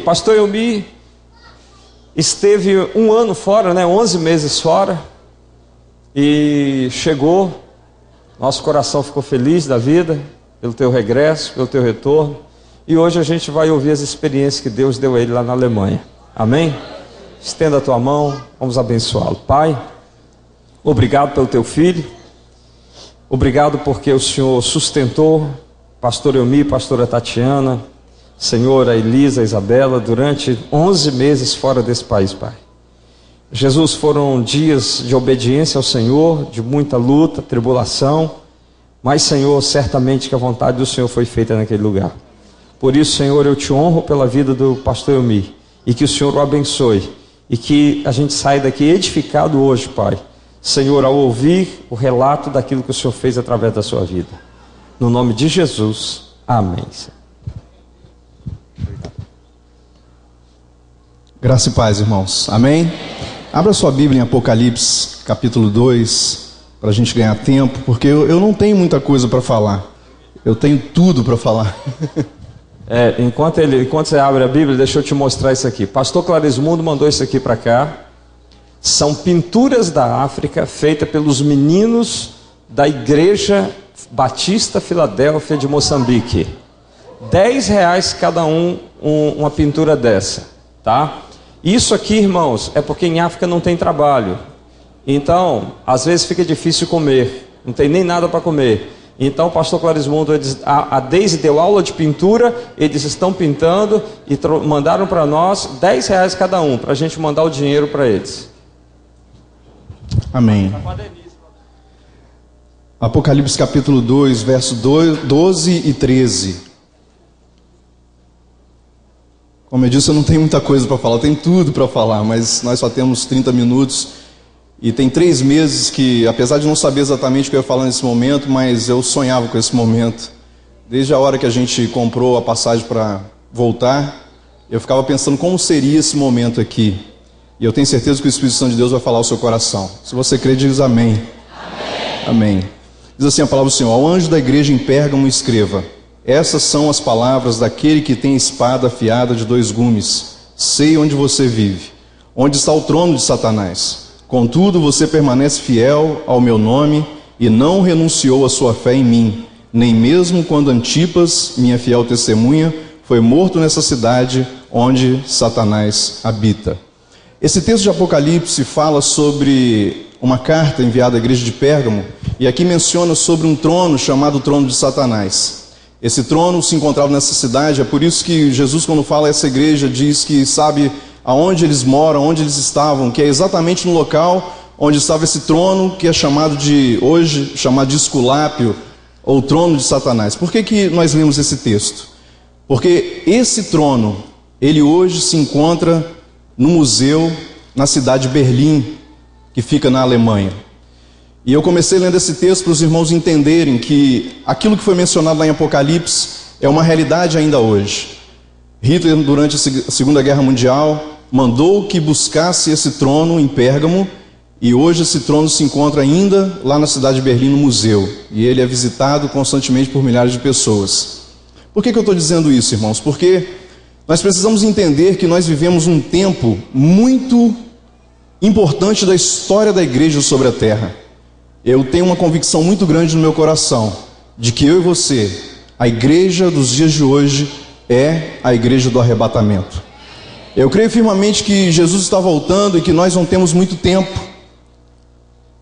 pastor Elmi esteve um ano fora, 11 meses fora, e chegou, nosso coração ficou feliz da vida, pelo teu regresso, pelo teu retorno, e hoje a gente vai ouvir as experiências que Deus deu a ele lá na Alemanha, amém? Estenda a tua mão, vamos abençoá-lo. Pai, obrigado pelo teu filho, obrigado porque o Senhor sustentou pastor Elmi, pastora Tatiana, Senhor, a Elisa, a Isabela, durante 11 meses fora desse país, Pai. Jesus, foram dias de obediência ao Senhor, de muita luta, tribulação, mas, Senhor, certamente que a vontade do Senhor foi feita naquele lugar. Por isso, Senhor, eu te honro pela vida do pastor Elmi, e que o Senhor o abençoe, e que a gente saia daqui edificado hoje, Pai, Senhor, ao ouvir o relato daquilo que o Senhor fez através da sua vida. No nome de Jesus, amém. Graça e paz, irmãos. Amém? Abra sua Bíblia em Apocalipse, capítulo 2, para a gente ganhar tempo, porque eu não tenho muita coisa para falar. Eu tenho tudo para falar. Enquanto você abre a Bíblia, deixa eu te mostrar isso aqui. Pastor Clarismundo mandou isso aqui para cá. São pinturas da África feitas pelos meninos da Igreja Batista Filadélfia de Moçambique. R$10 cada uma pintura dessa, tá? Isso aqui, irmãos, é porque em África não tem trabalho. Então, às vezes fica difícil comer, não tem nem nada para comer. Então o pastor Clarismundo, a Deise deu aula de pintura, eles estão pintando e mandaram para nós R$10 cada um, para a gente mandar o dinheiro para eles. Amém. Apocalipse capítulo 2, verso 12 e 13. Como eu disse, eu não tenho muita coisa para falar, eu tenho tudo para falar, mas nós só temos 30 minutos. E tem 3 meses que, apesar de não saber exatamente o que eu ia falar nesse momento, mas eu sonhava com esse momento. Desde a hora que a gente comprou a passagem para voltar, eu ficava pensando como seria esse momento aqui. E eu tenho certeza que o Espírito Santo de Deus vai falar ao seu coração. Se você crê, diz amém. Amém. Amém. Diz assim a palavra do Senhor: ao anjo da igreja em Pérgamo escreva: essas são as palavras daquele que tem espada afiada de 2 gumes. Sei onde você vive, onde está o trono de Satanás. Contudo, você permanece fiel ao meu nome e não renunciou à sua fé em mim, nem mesmo quando Antipas, minha fiel testemunha, foi morto nessa cidade onde Satanás habita. Esse texto de Apocalipse fala sobre uma carta enviada à igreja de Pérgamo, e aqui menciona sobre um trono chamado trono de Satanás. Esse trono se encontrava nessa cidade, é por isso que Jesus, quando fala a essa igreja, diz que sabe aonde eles moram, onde eles estavam, que é exatamente no local onde estava esse trono, que é chamado hoje de Esculápio, ou trono de Satanás. Por que nós lemos esse texto? Porque esse trono, ele hoje se encontra no museu, na cidade de Berlim, que fica na Alemanha. E eu comecei lendo esse texto para os irmãos entenderem que aquilo que foi mencionado lá em Apocalipse é uma realidade ainda hoje. Hitler, durante a Segunda Guerra Mundial, mandou que buscasse esse trono em Pérgamo, e hoje esse trono se encontra ainda lá na cidade de Berlim, no museu, e ele é visitado constantemente por milhares de pessoas. Por que eu estou dizendo isso, irmãos? Porque nós precisamos entender que nós vivemos um tempo muito importante da história da igreja sobre a terra. Eu tenho uma convicção muito grande no meu coração, de que eu e você, a igreja dos dias de hoje, é a igreja do arrebatamento. Eu creio firmemente que Jesus está voltando e que nós não temos muito tempo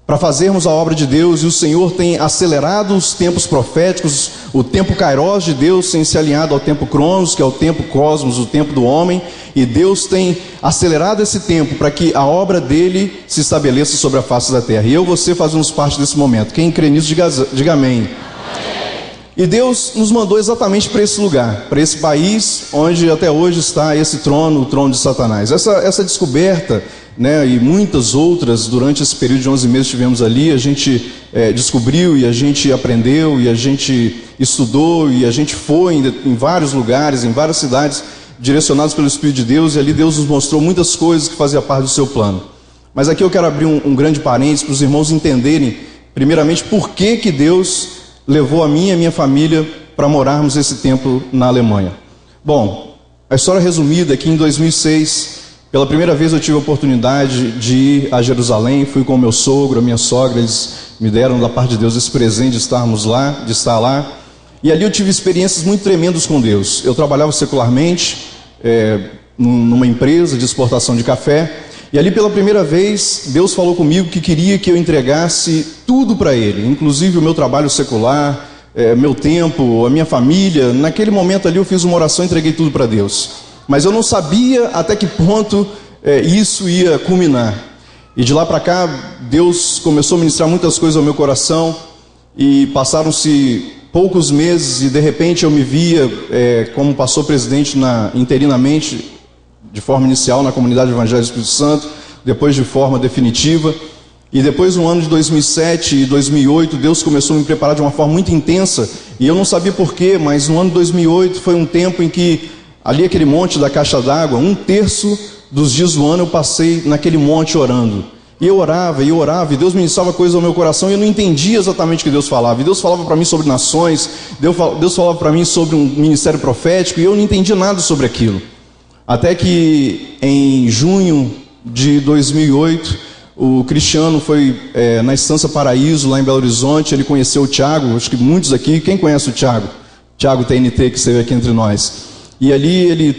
para fazermos a obra de Deus, e o Senhor tem acelerado os tempos proféticos. O tempo Kairos de Deus tem se alinhado ao tempo Cronos, que é o tempo Cosmos, o tempo do homem, e Deus tem acelerado esse tempo para que a obra dele se estabeleça sobre a face da terra. E eu e você fazemos parte desse momento. Quem crê nisso, diga amém. E Deus nos mandou exatamente para esse lugar, para esse país onde até hoje está esse trono, o trono de Satanás. Essa descoberta, e muitas outras durante esse período de 11 meses tivemos ali, a gente descobriu, e a gente aprendeu, e a gente estudou, e a gente foi em vários lugares, em várias cidades, direcionados pelo Espírito de Deus, e ali Deus nos mostrou muitas coisas que faziam parte do seu plano. Mas aqui eu quero abrir um grande parênteses para os irmãos entenderem, primeiramente, por que Deus levou a mim e a minha família para morarmos esse tempo na Alemanha. Bom, A história resumida é que em 2006, pela primeira vez eu tive a oportunidade de ir a Jerusalém, fui com o meu sogro, a minha sogra, eles me deram da parte de Deus esse presente de estar lá. E ali eu tive experiências muito tremendas com Deus. Eu trabalhava secularmente, numa empresa de exportação de café, e ali pela primeira vez Deus falou comigo que queria que eu entregasse tudo para Ele, inclusive o meu trabalho secular, meu tempo, a minha família. Naquele momento ali eu fiz uma oração e entreguei tudo para Deus, mas eu não sabia até que ponto isso ia culminar. E de lá para cá Deus começou a ministrar muitas coisas ao meu coração, e passaram-se poucos meses e de repente eu me via como pastor presidente interinamente, de forma inicial na Comunidade Evangélica do Espírito Santo, depois de forma definitiva. E depois no ano de 2007 e 2008, Deus começou a me preparar de uma forma muito intensa, e eu não sabia porquê, mas no ano de 2008 foi um tempo em que, ali aquele monte da caixa d'água, 1/3 dos dias do ano eu passei naquele monte orando. E eu orava, e Deus ministrava coisas ao meu coração, e eu não entendia exatamente o que Deus falava. E Deus falava para mim sobre nações, Deus falava para mim sobre um ministério profético, e eu não entendia nada sobre aquilo. Até que em junho de 2008, o Cristiano foi na Estância Paraíso, lá em Belo Horizonte. Ele conheceu o Thiago, acho que muitos aqui, quem conhece o Thiago? Thiago TNT, que esteve aqui entre nós. E ali ele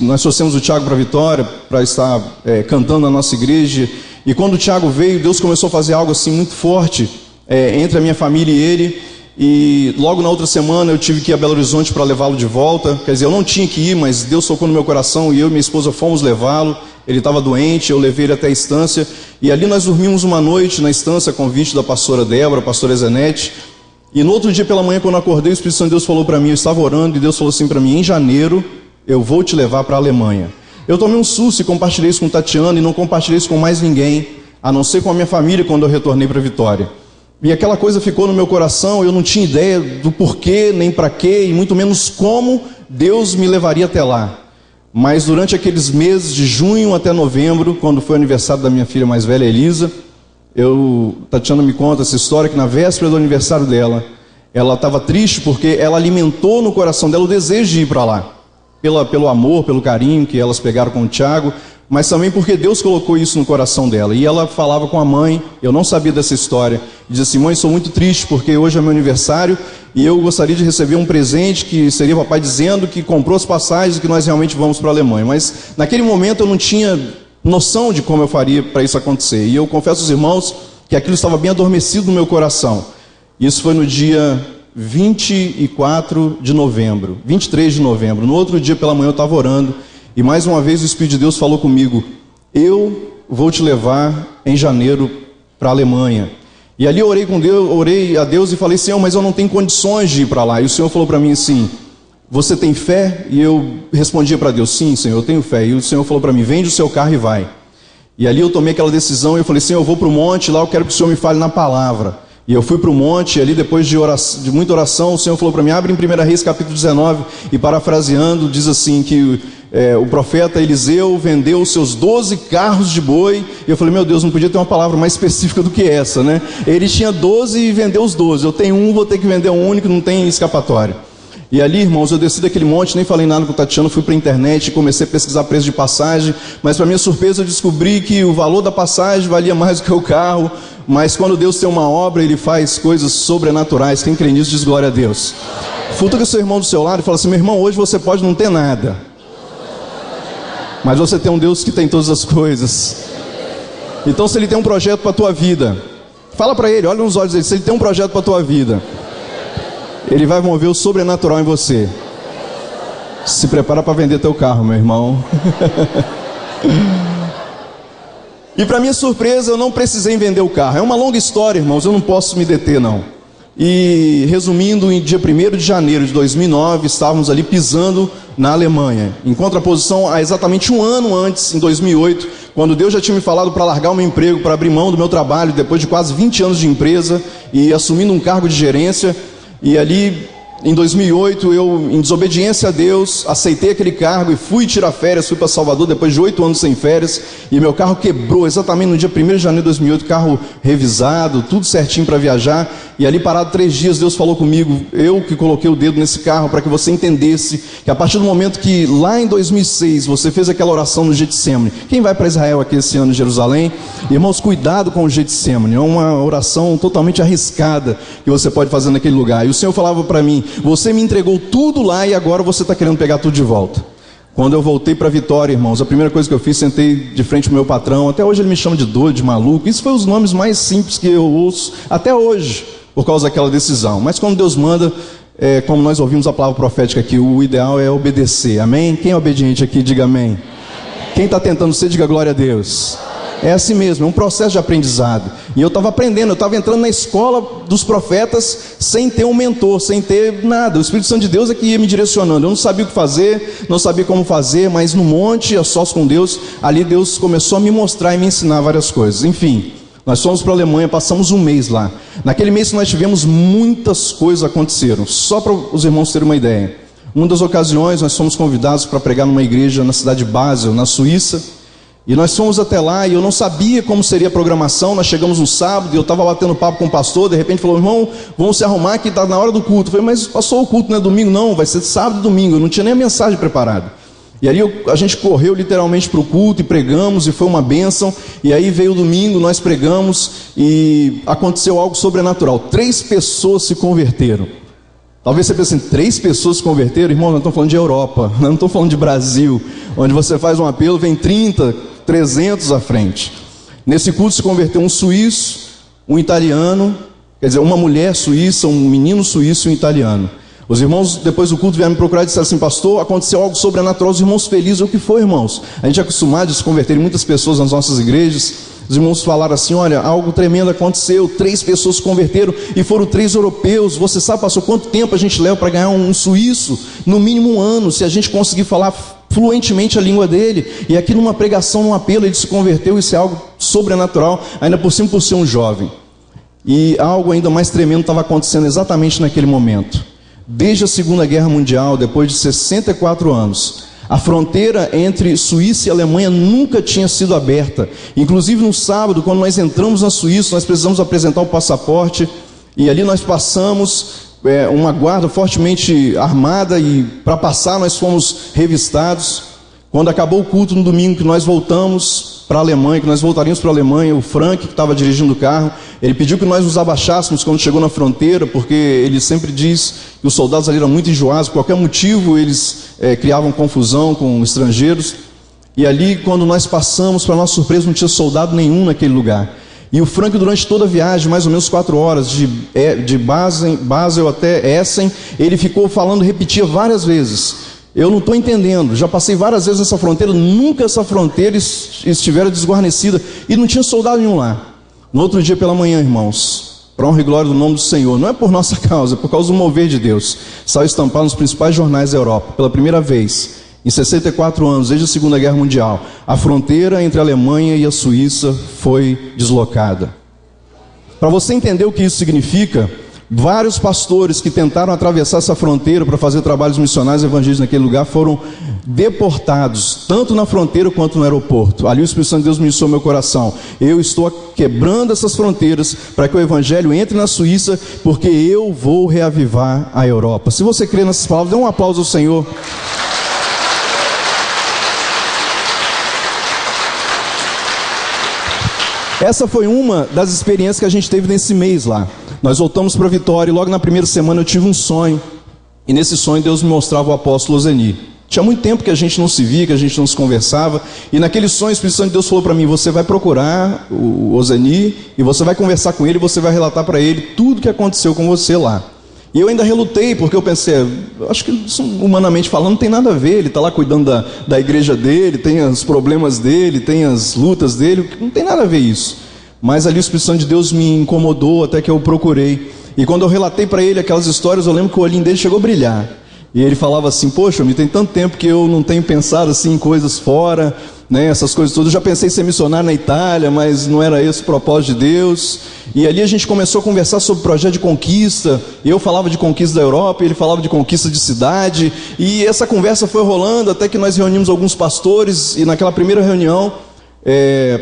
nós trouxemos o Thiago para Vitória, para estar cantando na nossa igreja. E quando o Thiago veio, Deus começou a fazer algo assim muito forte entre a minha família e ele. E logo na outra semana eu tive que ir a Belo Horizonte para levá-lo de volta. Quer dizer, eu não tinha que ir, mas Deus tocou no meu coração e eu e minha esposa fomos levá-lo. Ele estava doente, eu levei ele até a estância. E ali nós dormimos uma noite na estância, a convite da pastora Débora, a pastora Zenete. E no outro dia pela manhã, quando eu acordei, o Espírito Santo de Deus falou para mim, eu estava orando e Deus falou assim para mim: em janeiro eu vou te levar para a Alemanha. Eu tomei um susto e compartilhei isso com Tatiana, e não compartilhei isso com mais ninguém, a não ser com a minha família, quando eu retornei para Vitória. E aquela coisa ficou no meu coração, eu não tinha ideia do porquê, nem para quê, e muito menos como Deus me levaria até lá. Mas durante aqueles meses de junho até novembro, quando foi o aniversário da minha filha mais velha, Elisa, Tatiana me conta essa história, que na véspera do aniversário dela, ela estava triste porque ela alimentou no coração dela o desejo de ir para lá. Pelo amor, pelo carinho que elas pegaram com o Thiago, mas também porque Deus colocou isso no coração dela. E ela falava com a mãe, eu não sabia dessa história, e dizia assim: mãe, sou muito triste porque hoje é meu aniversário e eu gostaria de receber um presente, que seria o papai dizendo que comprou as passagens e que nós realmente vamos para a Alemanha. Mas naquele momento eu não tinha noção de como eu faria para isso acontecer. E eu confesso aos irmãos que aquilo estava bem adormecido no meu coração. Isso foi no dia 23 de novembro. No outro dia pela manhã eu estava orando, e mais uma vez o Espírito de Deus falou comigo: eu vou te levar em janeiro para a Alemanha. E ali eu orei a Deus e falei: Senhor, mas eu não tenho condições de ir para lá. E o Senhor falou para mim assim: você tem fé? E eu respondia para Deus: sim, Senhor, eu tenho fé. E o Senhor falou para mim: vende o seu carro e vai. E ali eu tomei aquela decisão e eu falei: Senhor, eu vou para o monte, lá eu quero que o Senhor me fale na palavra. E eu fui para o monte, e ali depois de muita oração, o Senhor falou para mim: abre em 1 Reis capítulo 19, e parafraseando, diz assim que o profeta Eliseu vendeu os seus 12 carros de boi. E eu falei: meu Deus, não podia ter uma palavra mais específica do que essa, né? Ele tinha 12 e vendeu os 12, eu tenho um, vou ter que vender um único, não tem escapatória. E ali, irmãos, eu desci daquele monte, nem falei nada com o Tatiana, fui para a internet e comecei a pesquisar preço de passagem, mas para minha surpresa eu descobri que o valor da passagem valia mais do que o carro. Mas quando Deus tem uma obra, Ele faz coisas sobrenaturais. Quem crê nisso diz glória a Deus. Futuca seu irmão do seu lado e fala assim: meu irmão, hoje você pode não ter nada, mas você tem um Deus que tem todas as coisas. Então se Ele tem um projeto para a tua vida, fala para Ele, olha nos olhos dele, se Ele tem um projeto para a tua vida, Ele vai mover o sobrenatural em você. Se prepara para vender teu carro, meu irmão. E para minha surpresa, eu não precisei vender o carro. É uma longa história, irmãos, eu não posso me deter não. E resumindo, em dia 1º de janeiro de 2009, estávamos ali pisando na Alemanha. Em contraposição a exatamente um ano antes, em 2008, quando Deus já tinha me falado para largar o meu emprego, para abrir mão do meu trabalho, depois de quase 20 anos de empresa, e assumindo um cargo de gerência. E ali em 2008, eu, em desobediência a Deus, aceitei aquele cargo e fui tirar férias, fui para Salvador depois de 8 anos sem férias, e meu carro quebrou exatamente no dia 1º de janeiro de 2008, carro revisado, tudo certinho para viajar, e ali parado 3 dias, Deus falou comigo, eu que coloquei o dedo nesse carro para que você entendesse que a partir do momento que lá em 2006 você fez aquela oração no Getsemane, quem vai para Israel aqui esse ano em Jerusalém? Irmãos, cuidado com o Getsemane, é uma oração totalmente arriscada que você pode fazer naquele lugar, e o Senhor falava para mim, você me entregou tudo lá e agora você está querendo pegar tudo de volta. Quando eu voltei para Vitória, irmãos, a primeira coisa que eu fiz, sentei de frente ao meu patrão, até hoje ele me chama de doido, de maluco, isso foi os nomes mais simples que eu ouço até hoje, por causa daquela decisão. Mas quando Deus manda, como nós ouvimos a palavra profética aqui, o ideal é obedecer, amém? Quem é obediente aqui, diga amém. Quem está tentando ser, diga glória a Deus. É assim mesmo, é um processo de aprendizado. E eu estava aprendendo, eu estava entrando na escola dos profetas sem ter um mentor, sem ter nada. O Espírito Santo de Deus é que ia me direcionando. Eu não sabia o que fazer, não sabia como fazer, mas no monte, a sós com Deus, ali Deus começou a me mostrar e me ensinar várias coisas. Enfim, nós fomos para a Alemanha, passamos um mês lá. Naquele mês que nós tivemos, muitas coisas aconteceram. Só para os irmãos terem uma ideia. Uma das ocasiões, nós fomos convidados para pregar numa igreja na cidade de Basel, na Suíça. E nós fomos até lá e eu não sabia como seria a programação. Nós chegamos no sábado e eu estava batendo papo com o pastor. De repente falou, irmão, vamos se arrumar que está na hora do culto. Eu falei, mas passou o culto, não é domingo? Não, vai ser sábado e domingo. Eu não tinha nem a mensagem preparada. E ali a gente correu literalmente para o culto e pregamos e foi uma bênção. E aí veio o domingo, nós pregamos e aconteceu algo sobrenatural. 3 pessoas se converteram. Talvez você pense assim, 3 pessoas se converteram? Irmão, nós estamos falando de Europa, nós não estamos falando de Brasil, onde você faz um apelo, vem 30, 300 à frente. Nesse culto se converteu um suíço, um italiano, quer dizer, uma mulher suíça, um menino suíço e um italiano. Os irmãos, depois do culto, vieram me procurar e disseram assim, pastor, aconteceu algo sobrenatural, os irmãos felizes. O que foi, irmãos? A gente é acostumado a se converterem muitas pessoas nas nossas igrejas. Os irmãos falaram assim, olha, algo tremendo aconteceu, 3 pessoas se converteram e foram 3 europeus. Você sabe, pastor, quanto tempo a gente leva para ganhar um suíço? No mínimo 1 ano, se a gente conseguir falar fluentemente a língua dele. E aqui numa pregação, num apelo, ele se converteu. Isso é algo sobrenatural, ainda por cima por ser um jovem. E algo ainda mais tremendo estava acontecendo exatamente naquele momento. Desde a Segunda Guerra Mundial, depois de 64 anos, a fronteira entre Suíça e Alemanha nunca tinha sido aberta. Inclusive no sábado, quando nós entramos na Suíça, nós precisamos apresentar o passaporte. E ali nós passamos uma guarda fortemente armada e para passar nós fomos revistados. Quando acabou o culto no domingo que nós voltamos para a Alemanha, que nós voltaríamos para a Alemanha, o Frank, que estava dirigindo o carro, ele pediu que nós nos abaixássemos quando chegou na fronteira, porque ele sempre diz que os soldados ali eram muito enjoados, por qualquer motivo eles criavam confusão com estrangeiros. E ali, quando nós passamos, para nossa surpresa, não tinha soldado nenhum naquele lugar. E o Frank, durante toda a viagem, mais ou menos 4 horas, de Basel até Essen, ele ficou falando, repetia várias vezes, eu não estou entendendo, já passei várias vezes nessa fronteira, nunca essa fronteira estivera desguarnecida, e não tinha soldado nenhum lá. No outro dia pela manhã, irmãos, para honra e glória do nome do Senhor, não é por nossa causa, é por causa do mover de Deus, saiu estampado nos principais jornais da Europa, pela primeira vez, em 64 anos, desde a Segunda Guerra Mundial, a fronteira entre a Alemanha e a Suíça foi deslocada. Para você entender o que isso significa, vários pastores que tentaram atravessar essa fronteira para fazer trabalhos missionários e evangélicos naquele lugar foram deportados, tanto na fronteira quanto no aeroporto. Ali o Espírito Santo de Deus ministrou meu coração. Eu estou quebrando essas fronteiras para que o evangelho entre na Suíça, porque eu vou reavivar a Europa. Se você crê nessas palavras, dê um aplauso ao Senhor. Essa foi uma das experiências que a gente teve nesse mês lá. Nós voltamos para Vitória e logo na primeira semana eu tive um sonho. E nesse sonho Deus me mostrava o apóstolo Ozeni. Tinha muito tempo que a gente não se via, que a gente não se conversava. E naquele sonho o Espírito Santo de Deus falou para mim, você vai procurar o Ozeni e você vai conversar com ele e você vai relatar para ele tudo que aconteceu com você lá. E eu ainda relutei, porque eu pensei, acho que humanamente falando não tem nada a ver, ele está lá cuidando da igreja dele, tem os problemas dele, tem as lutas dele, não tem nada a ver isso. Mas ali o Espírito Santo de Deus me incomodou até que eu procurei. E quando eu relatei para ele aquelas histórias, eu lembro que o olhinho dele chegou a brilhar. E ele falava assim, poxa, tem tanto tempo que eu não tenho pensado assim em coisas fora, né, essas coisas todas. Eu já pensei em ser missionário na Itália, mas não era esse o propósito de Deus. E ali a gente começou a conversar sobre o projeto de conquista. Eu falava de conquista da Europa, ele falava de conquista de cidade. E essa conversa foi rolando até que nós reunimos alguns pastores. E naquela primeira reunião,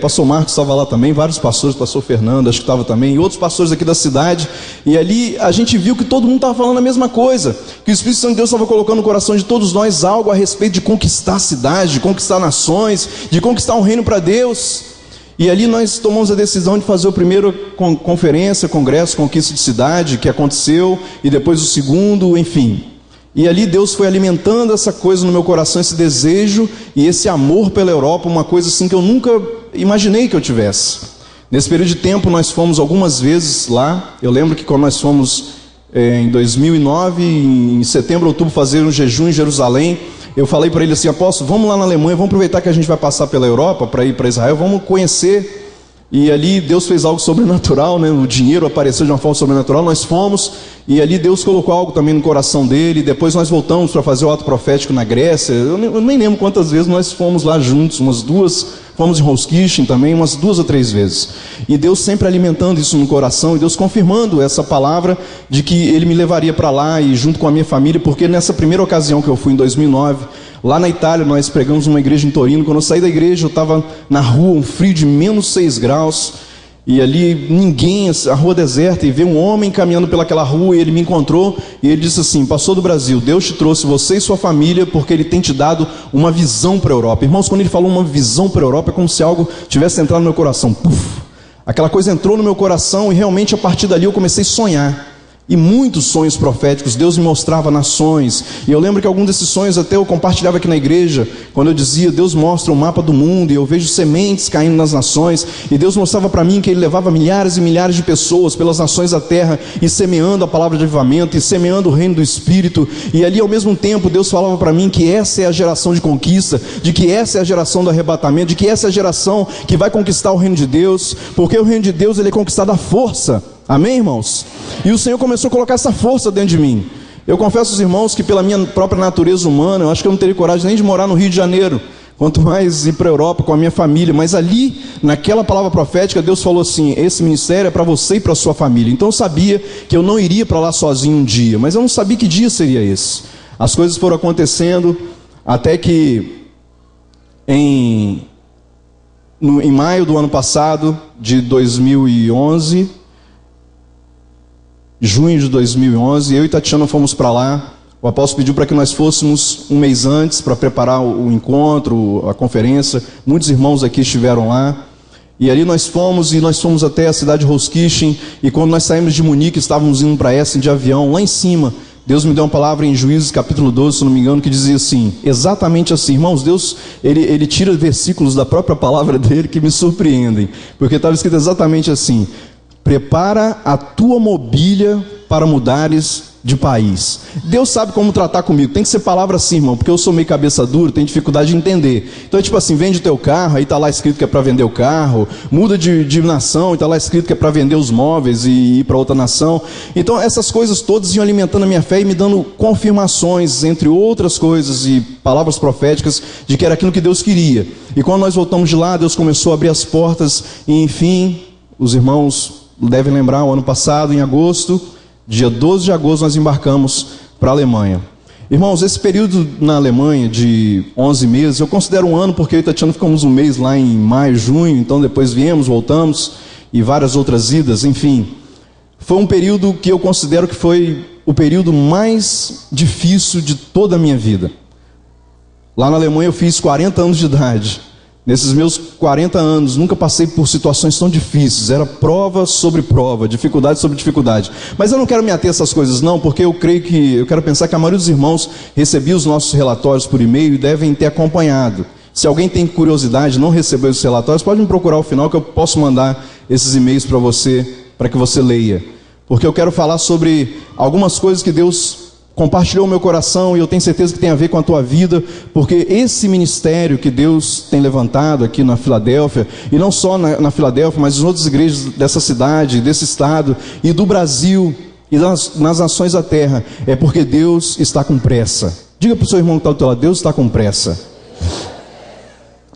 pastor Marcos estava lá também, vários pastores, pastor Fernando acho que estava também, e outros pastores aqui da cidade. E ali a gente viu que todo mundo estava falando a mesma coisa, que o Espírito Santo de Deus estava colocando no coração de todos nós algo a respeito de conquistar a cidade, de conquistar nações, de conquistar um reino para Deus. E ali nós tomamos a decisão de fazer o primeiro conferência, congresso, conquista de cidade, que aconteceu, e depois o segundo, enfim. E ali Deus foi alimentando essa coisa no meu coração, esse desejo e esse amor pela Europa, uma coisa assim que eu nunca imaginei que eu tivesse. Nesse período de tempo nós fomos algumas vezes lá. Eu lembro que quando nós fomos em 2009, em setembro, outubro, fazer um jejum em Jerusalém, eu falei para ele assim: apóstolo, vamos lá na Alemanha, vamos aproveitar que a gente vai passar pela Europa para ir para Israel, vamos conhecer. E ali Deus fez algo sobrenatural, né? O dinheiro apareceu de uma forma sobrenatural. Nós fomos, e ali Deus colocou algo também no coração dele. Depois nós voltamos para fazer o ato profético na Grécia. Eu nem lembro quantas vezes nós fomos lá juntos, umas duas. Fomos em Roskilde também, umas 2 ou 3 vezes. E Deus sempre alimentando isso no coração, e Deus confirmando essa palavra de que Ele me levaria para lá e junto com a minha família, porque nessa primeira ocasião que eu fui em 2009, lá na Itália, nós pregamos uma igreja em Torino. Quando eu saí da igreja, eu estava na rua, um frio de menos 6 graus, e ali ninguém, a rua deserta, e veio um homem caminhando pelaquela rua, e ele me encontrou, e ele disse assim: pastor do Brasil, Deus te trouxe, você e sua família, porque Ele tem te dado uma visão para a Europa. Irmãos, quando ele falou uma visão para a Europa, é como se algo tivesse entrado no meu coração. Puf! Aquela coisa entrou no meu coração, e realmente a partir dali eu comecei a sonhar. E muitos sonhos proféticos, Deus me mostrava nações. E eu lembro que algum desses sonhos até eu compartilhava aqui na igreja, quando eu dizia: Deus mostra o mapa do mundo, e eu vejo sementes caindo nas nações. E Deus mostrava para mim que Ele levava milhares e milhares de pessoas pelas nações da terra, e semeando a palavra de avivamento, e semeando o reino do Espírito. E ali ao mesmo tempo Deus falava para mim que essa é a geração de conquista, de que essa é a geração do arrebatamento, de que essa é a geração que vai conquistar o reino de Deus, porque o reino de Deus ele é conquistado à força. Amém, irmãos? E o Senhor começou a colocar essa força dentro de mim. Eu confesso aos irmãos que pela minha própria natureza humana, eu acho que eu não teria coragem nem de morar no Rio de Janeiro, quanto mais ir para a Europa com a minha família. Mas ali, naquela palavra profética, Deus falou assim: esse ministério é para você e para a sua família. Então eu sabia que eu não iria para lá sozinho um dia, mas eu não sabia que dia seria esse. As coisas foram acontecendo, até que em maio do ano passado, de 2011... junho de 2011, eu e Tatiana fomos para lá. O apóstolo pediu para que nós fôssemos um mês antes para preparar o encontro, a conferência. Muitos irmãos aqui estiveram lá. E ali nós fomos até a cidade de Roskilde. E quando nós saímos de Munique, estávamos indo para Essen de avião, lá em cima, Deus me deu uma palavra em Juízes capítulo 12, se não me engano, que dizia assim, exatamente assim. Irmãos, Deus, ele tira versículos da própria palavra dele que me surpreendem, porque estava escrito exatamente assim: prepara a tua mobília para mudares de país. Deus sabe como tratar comigo. Tem que ser palavra assim, irmão, porque eu sou meio cabeça dura, tenho dificuldade de entender. Então é tipo assim: vende o teu carro, aí está lá escrito que é para vender o carro. Muda de nação, e está lá escrito que é para vender os móveis e ir para outra nação. Então essas coisas todas iam alimentando a minha fé e me dando confirmações, entre outras coisas, e palavras proféticas de que era aquilo que Deus queria. E quando nós voltamos de lá, Deus começou a abrir as portas. E enfim, os irmãos devem lembrar, o ano passado, em agosto, dia 12 de agosto, nós embarcamos para a Alemanha. Irmãos, esse período na Alemanha de 11 meses, eu considero um ano, porque eu e Tatiana ficamos um mês lá em maio, junho, então depois viemos, voltamos, e várias outras idas, enfim. Foi um período que eu considero que foi o período mais difícil de toda a minha vida. Lá na Alemanha eu fiz 40 anos de idade. Nesses meus 40 anos, nunca passei por situações tão difíceis. Era prova sobre prova, dificuldade sobre dificuldade. Mas eu não quero me ater a essas coisas não, porque eu quero pensar que a maioria dos irmãos recebia os nossos relatórios por e-mail e devem ter acompanhado. Se alguém tem curiosidade, não recebeu esses relatórios, pode me procurar ao final, que eu posso mandar esses e-mails para você, para que você leia. Porque eu quero falar sobre algumas coisas que Deus compartilhou o meu coração, e eu tenho certeza que tem a ver com a tua vida, porque esse ministério que Deus tem levantado aqui na Filadélfia, e não só na Filadélfia, mas nas outras igrejas dessa cidade, desse estado, e do Brasil, e nas nações da terra, é porque Deus está com pressa. Diga para o seu irmão que está do teu lado: Deus está com pressa.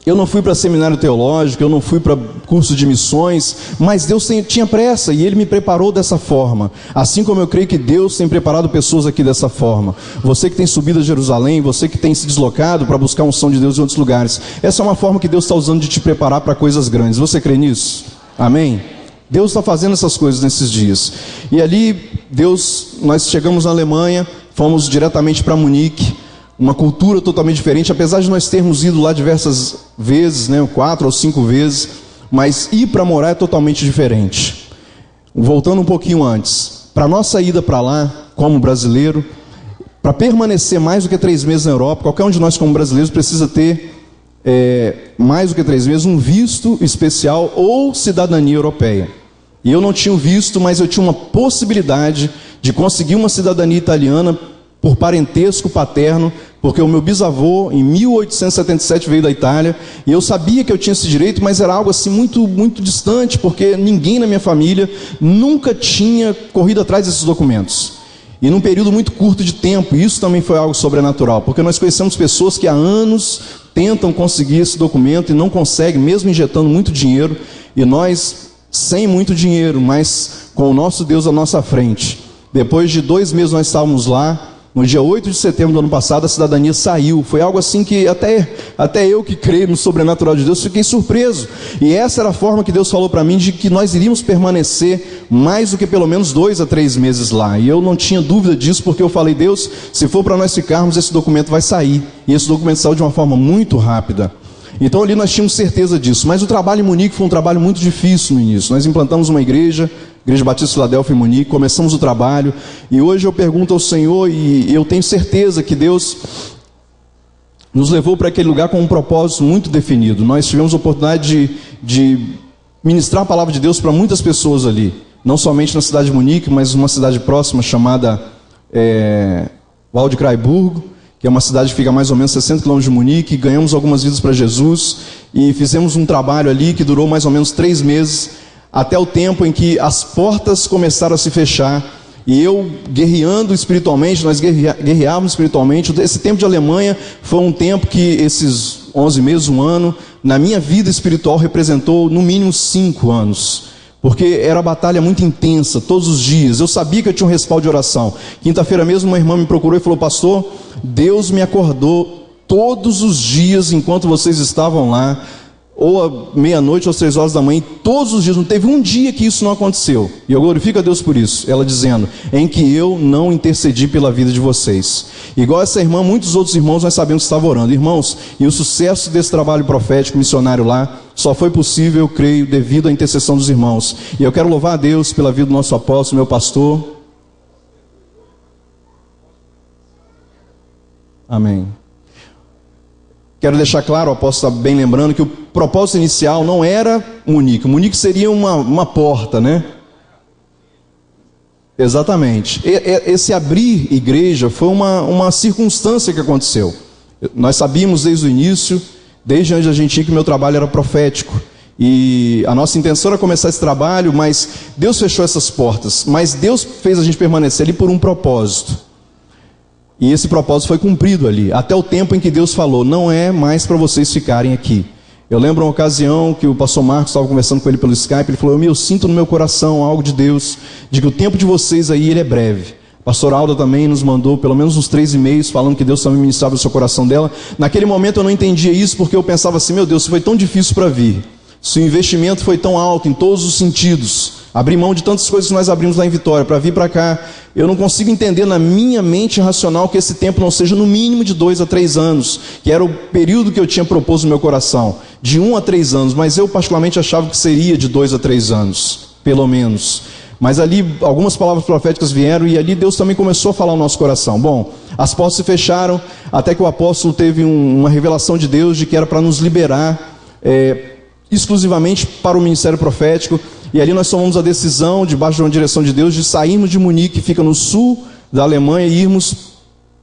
Eu não fui para seminário teológico, eu não fui para curso de missões, mas Deus tinha pressa e Ele me preparou dessa forma. Assim como eu creio que Deus tem preparado pessoas aqui dessa forma. Você que tem subido a Jerusalém, você que tem se deslocado para buscar a unção de Deus em outros lugares. Essa é uma forma que Deus está usando de te preparar para coisas grandes. Você crê nisso? Amém? Deus está fazendo essas coisas nesses dias. E ali, nós chegamos na Alemanha, fomos diretamente para Munique. Uma cultura totalmente diferente, apesar de nós termos ido lá diversas vezes, 4 ou 5 vezes, mas ir para morar é totalmente diferente. Voltando um pouquinho antes, para nossa ida para lá, como brasileiro, para permanecer mais do que 3 meses na Europa, qualquer um de nós como brasileiros precisa ter mais do que 3 meses, um visto especial ou cidadania europeia. E eu não tinha um visto, mas eu tinha uma possibilidade de conseguir uma cidadania italiana por parentesco paterno, porque o meu bisavô, em 1877, veio da Itália, e eu sabia que eu tinha esse direito, mas era algo assim muito, muito distante, porque ninguém na minha família nunca tinha corrido atrás desses documentos. E num período muito curto de tempo, isso também foi algo sobrenatural, porque nós conhecemos pessoas que há anos tentam conseguir esse documento e não conseguem, mesmo injetando muito dinheiro, e nós, sem muito dinheiro, mas com o nosso Deus à nossa frente. Depois de 2 meses nós estávamos lá. No dia 8 de setembro do ano passado, a cidadania saiu. Foi algo assim que até eu que creio no sobrenatural de Deus, fiquei surpreso. E essa era a forma que Deus falou para mim de que nós iríamos permanecer mais do que pelo menos 2 a 3 meses lá. E eu não tinha dúvida disso, porque eu falei, Deus, se for para nós ficarmos, esse documento vai sair. E esse documento saiu de uma forma muito rápida. Então ali nós tínhamos certeza disso. Mas o trabalho em Munique foi um trabalho muito difícil no início. Nós implantamos uma Igreja Batista Filadélfia em Munique, começamos o trabalho, e hoje eu pergunto ao Senhor, e eu tenho certeza que Deus nos levou para aquele lugar com um propósito muito definido. Nós tivemos a oportunidade de ministrar a palavra de Deus para muitas pessoas ali, não somente na cidade de Munique, mas uma cidade próxima chamada Waldkraiburg, que é uma cidade que fica a mais ou menos 60 km de Munique. Ganhamos algumas vidas para Jesus, e fizemos um trabalho ali que durou mais ou menos 3 meses, até o tempo em que as portas começaram a se fechar, e eu guerreando espiritualmente, nós guerreávamos espiritualmente. Esse tempo de Alemanha foi um tempo que esses 11 meses, 1 ano, na minha vida espiritual representou no mínimo 5 anos, porque era batalha muito intensa, todos os dias. Eu sabia que eu tinha um respaldo de oração. Quinta-feira mesmo uma irmã me procurou e falou, pastor, Deus me acordou todos os dias enquanto vocês estavam lá, ou à meia-noite, ou às 3 horas da manhã, todos os dias, não teve um dia que isso não aconteceu, e eu glorifico a Deus por isso. Ela dizendo, em que eu não intercedi pela vida de vocês. Igual essa irmã, muitos outros irmãos nós sabemos que estavam orando. Irmãos, e o sucesso desse trabalho profético, missionário lá, só foi possível, eu creio, devido à intercessão dos irmãos. E eu quero louvar a Deus pela vida do nosso apóstolo, meu pastor. Amém. Quero deixar claro, o apóstolo está bem lembrando, que o propósito inicial não era Munique. Munique seria uma porta, né? Exatamente. Esse abrir igreja foi uma circunstância que aconteceu. Nós sabíamos desde o início, desde antes da gente ir, que meu trabalho era profético. E a nossa intenção era começar esse trabalho, mas Deus fechou essas portas. Mas Deus fez a gente permanecer ali por um propósito. E esse propósito foi cumprido ali, até o tempo em que Deus falou, não é mais para vocês ficarem aqui. Eu lembro uma ocasião que o pastor Marcos estava conversando com ele pelo Skype, ele falou, eu sinto no meu coração algo de Deus, de que o tempo de vocês aí, ele é breve. A pastora Alda também nos mandou pelo menos uns 3 e-mails falando que Deus também ministrava no seu coração dela. Naquele momento eu não entendia isso, porque eu pensava assim, meu Deus, se foi tão difícil para vir, se o investimento foi tão alto em todos os sentidos, abrir mão de tantas coisas que nós abrimos lá em Vitória para vir para cá, eu não consigo entender na minha mente racional que esse tempo não seja no mínimo de 2 a 3 anos, que era o período que eu tinha proposto no meu coração, de 1 a 3 anos, mas eu particularmente achava que seria de 2 a 3 anos, pelo menos. Mas ali algumas palavras proféticas vieram, e ali Deus também começou a falar no nosso coração. Bom, as portas se fecharam, até que o apóstolo teve uma revelação de Deus de que era para nos liberar exclusivamente para o ministério profético. E ali nós tomamos a decisão, debaixo de uma direção de Deus, de sairmos de Munique, que fica no sul da Alemanha, e irmos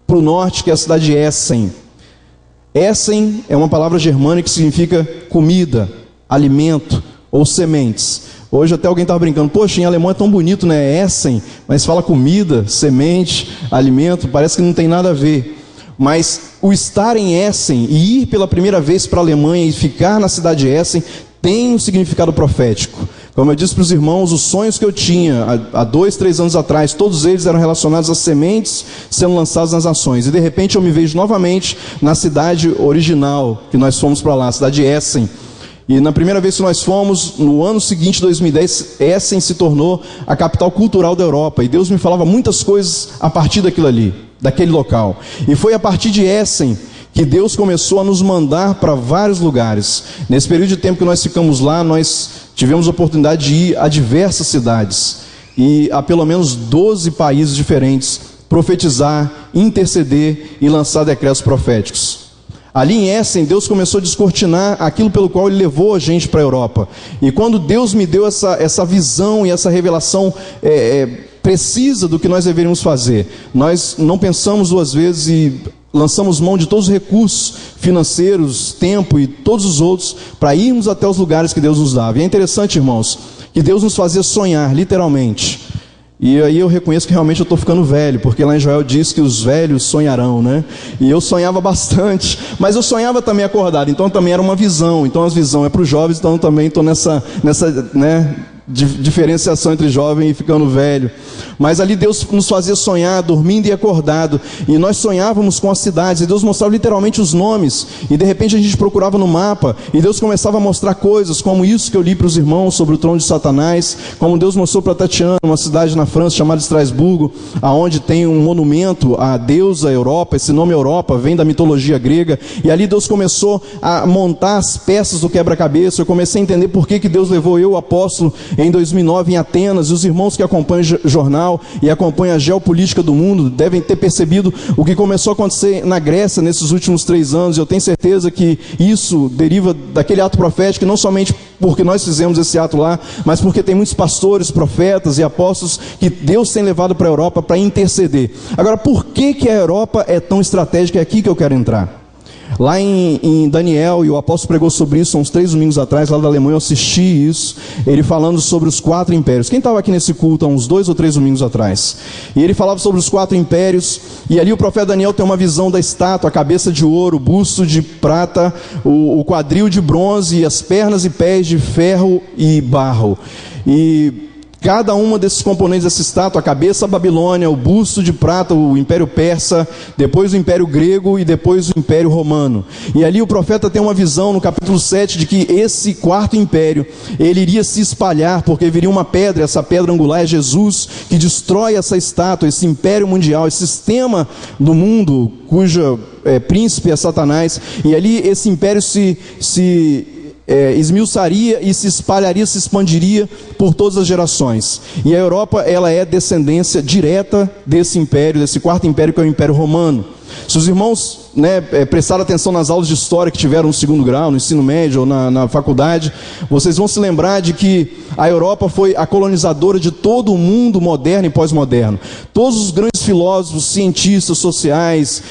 para o norte, que é a cidade de Essen. Essen é uma palavra germânica que significa comida, alimento ou sementes. Hoje até alguém estava brincando, poxa, em alemão é tão bonito, né? Essen, mas fala comida, semente, alimento, parece que não tem nada a ver. Mas o estar em Essen e ir pela primeira vez para a Alemanha e ficar na cidade de Essen tem um significado profético. Como eu disse para os irmãos, os sonhos que eu tinha há 2, 3 anos atrás, todos eles eram relacionados às sementes sendo lançadas nas nações. E de repente eu me vejo novamente na cidade original, que nós fomos para lá, a cidade de Essen. E na primeira vez que nós fomos, no ano seguinte, 2010, Essen se tornou a capital cultural da Europa. E Deus me falava muitas coisas a partir daquilo ali, daquele local. E foi a partir de Essen que Deus começou a nos mandar para vários lugares. Nesse período de tempo que nós ficamos lá, nós tivemos a oportunidade de ir a diversas cidades e a pelo menos 12 países diferentes, profetizar, interceder e lançar decretos proféticos. Ali em Essen, Deus começou a descortinar aquilo pelo qual Ele levou a gente para a Europa. E quando Deus me deu essa visão e essa revelação precisa do que nós deveríamos fazer, nós não pensamos duas vezes e lançamos mão de todos os recursos financeiros, tempo e todos os outros para irmos até os lugares que Deus nos dava. E é interessante, irmãos, que Deus nos fazia sonhar, literalmente. E aí eu reconheço que realmente eu estou ficando velho, porque lá em Joel diz que os velhos sonharão, né? E eu sonhava bastante, mas eu sonhava também acordado, então também era uma visão. Então a visão é para os jovens, então eu também estou nessa né, diferenciação entre jovem e ficando velho. Mas ali Deus nos fazia sonhar, dormindo e acordado, e nós sonhávamos com as cidades, e Deus mostrava literalmente os nomes, e de repente a gente procurava no mapa, e Deus começava a mostrar coisas, como isso que eu li para os irmãos sobre o trono de Satanás, como Deus mostrou para Tatiana, uma cidade na França chamada Estrasburgo, aonde tem um monumento à deusa Europa. Esse nome Europa vem da mitologia grega, e ali Deus começou a montar as peças do quebra-cabeça. Eu comecei a entender por que Deus levou eu, o apóstolo, em 2009 em Atenas, e os irmãos que acompanham o jornal e acompanham a geopolítica do mundo devem ter percebido o que começou a acontecer na Grécia nesses últimos 3 anos. Eu tenho certeza que isso deriva daquele ato profético, não somente porque nós fizemos esse ato lá, mas porque tem muitos pastores, profetas e apóstolos que Deus tem levado para a Europa para interceder. Agora, por que a Europa é tão estratégica? É aqui que eu quero entrar. Lá em Daniel, e o apóstolo pregou sobre isso há uns 3 domingos atrás, lá da Alemanha, eu assisti isso, ele falando sobre os 4 impérios. Quem estava aqui nesse culto há uns 2 ou 3 domingos atrás? E ele falava sobre os 4 impérios, e ali o profeta Daniel tem uma visão da estátua, a cabeça de ouro, o busto de prata, o quadril de bronze, e as pernas e pés de ferro e barro. E cada uma desses componentes dessa estátua, a cabeça a Babilônia, o busto de prata, o Império Persa, depois o Império Grego e depois o Império Romano. E ali o profeta tem uma visão no capítulo 7 de que esse 4º império, ele iria se espalhar, porque viria uma pedra, essa pedra angular é Jesus, que destrói essa estátua, esse império mundial, esse sistema do mundo, cujo príncipe é Satanás. E ali esse império se esmiuçaria e se espalharia, se expandiria por todas as gerações. E a Europa, ela é descendência direta desse império, desse 4º império, que é o Império Romano. Se os irmãos prestaram atenção nas aulas de história que tiveram no 2º grau, no ensino médio ou na faculdade, vocês vão se lembrar de que a Europa foi a colonizadora de todo o mundo moderno e pós-moderno. Todos os grandes filósofos, cientistas sociais,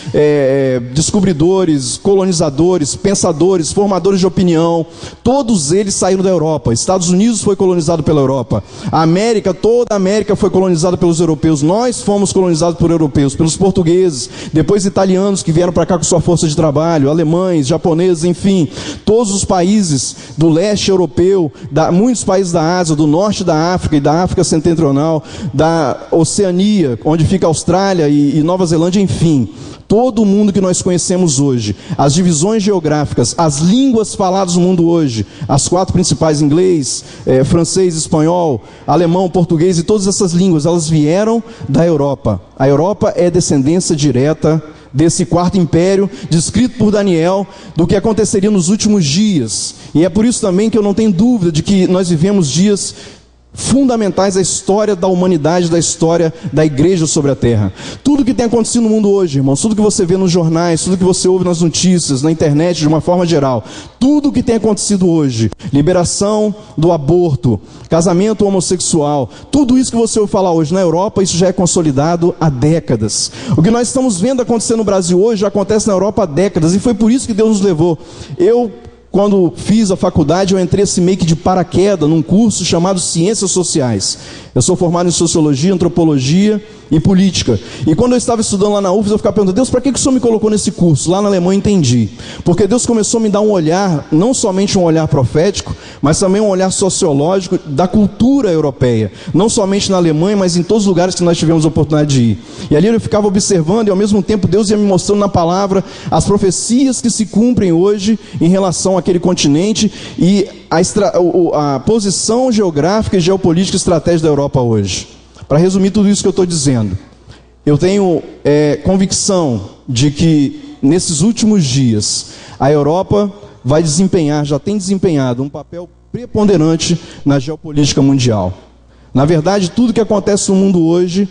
descobridores, colonizadores, pensadores, formadores de opinião, todos eles saíram da Europa. Estados Unidos foi colonizado pela Europa. A América, toda a América foi colonizada pelos europeus. Nós fomos colonizados por europeus, pelos portugueses, depois italianos que vieram para cá com sua força de trabalho, alemães, japoneses, enfim, todos os países do leste europeu, muitos países da Ásia, do norte da África e da África setentrional, da Oceania, onde fica a Austrália e Nova Zelândia, enfim, todo o mundo que nós conhecemos hoje, as divisões geográficas, as línguas faladas no mundo hoje, as 4 principais, inglês, francês, espanhol, alemão, português, e todas essas línguas, elas vieram da Europa. A Europa é descendência direta desse 4º império, descrito por Daniel, do que aconteceria nos últimos dias. E é por isso também que eu não tenho dúvida de que nós vivemos dias fundamentais da história da humanidade, da história da igreja sobre a terra. Tudo que tem acontecido no mundo hoje, irmãos, tudo que você vê nos jornais, tudo que você ouve nas notícias, na internet, de uma forma geral, tudo que tem acontecido hoje, liberação do aborto, casamento homossexual, tudo isso que você ouve falar hoje na Europa, isso já é consolidado há décadas. O que nós estamos vendo acontecer no Brasil hoje já acontece na Europa há décadas, e foi por isso que Deus nos levou. Eu quando fiz a faculdade, eu entrei assim meio que de paraquedas num curso chamado Ciências Sociais. Eu sou formado em Sociologia, Antropologia e Política. E quando eu estava estudando lá na UFES, eu ficava perguntando: Deus, para que o Senhor me colocou nesse curso? Lá na Alemanha eu entendi. Porque Deus começou a me dar um olhar, não somente um olhar profético, mas também um olhar sociológico da cultura europeia. Não somente na Alemanha, mas em todos os lugares que nós tivemos a oportunidade de ir. E ali eu ficava observando e ao mesmo tempo Deus ia me mostrando na palavra as profecias que se cumprem hoje em relação àquele continente e a posição geográfica e geopolítica e estratégica da Europa hoje. Para resumir tudo isso que eu estou dizendo, eu tenho convicção de que nesses últimos dias a Europa vai desempenhar, já tem desempenhado um papel preponderante na geopolítica mundial. Na verdade, tudo que acontece no mundo hoje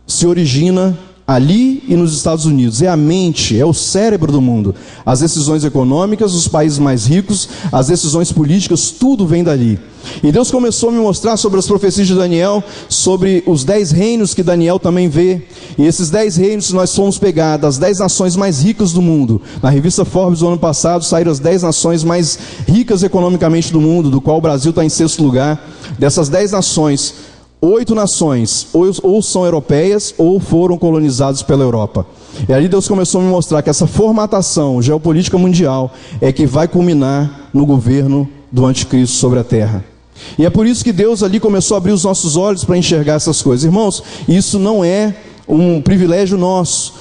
se origina ali e nos Estados Unidos. É a mente, é o cérebro do mundo. As decisões econômicas, os países mais ricos, as decisões políticas, tudo vem dali. E Deus começou a me mostrar sobre as profecias de Daniel, sobre os 10 reinos que Daniel também vê. E esses 10 reinos, se nós formos pegar das 10 nações mais ricas do mundo, na revista Forbes do ano passado, saíram as 10 nações mais ricas economicamente do mundo, do qual o Brasil está em 6º lugar. Dessas 10 nações, 8 nações ou são europeias ou foram colonizadas pela Europa. E ali Deus começou a me mostrar que essa formatação geopolítica mundial é que vai culminar no governo do anticristo sobre a terra. E é por isso que Deus ali começou a abrir os nossos olhos para enxergar essas coisas. Irmãos, isso não é um privilégio nosso.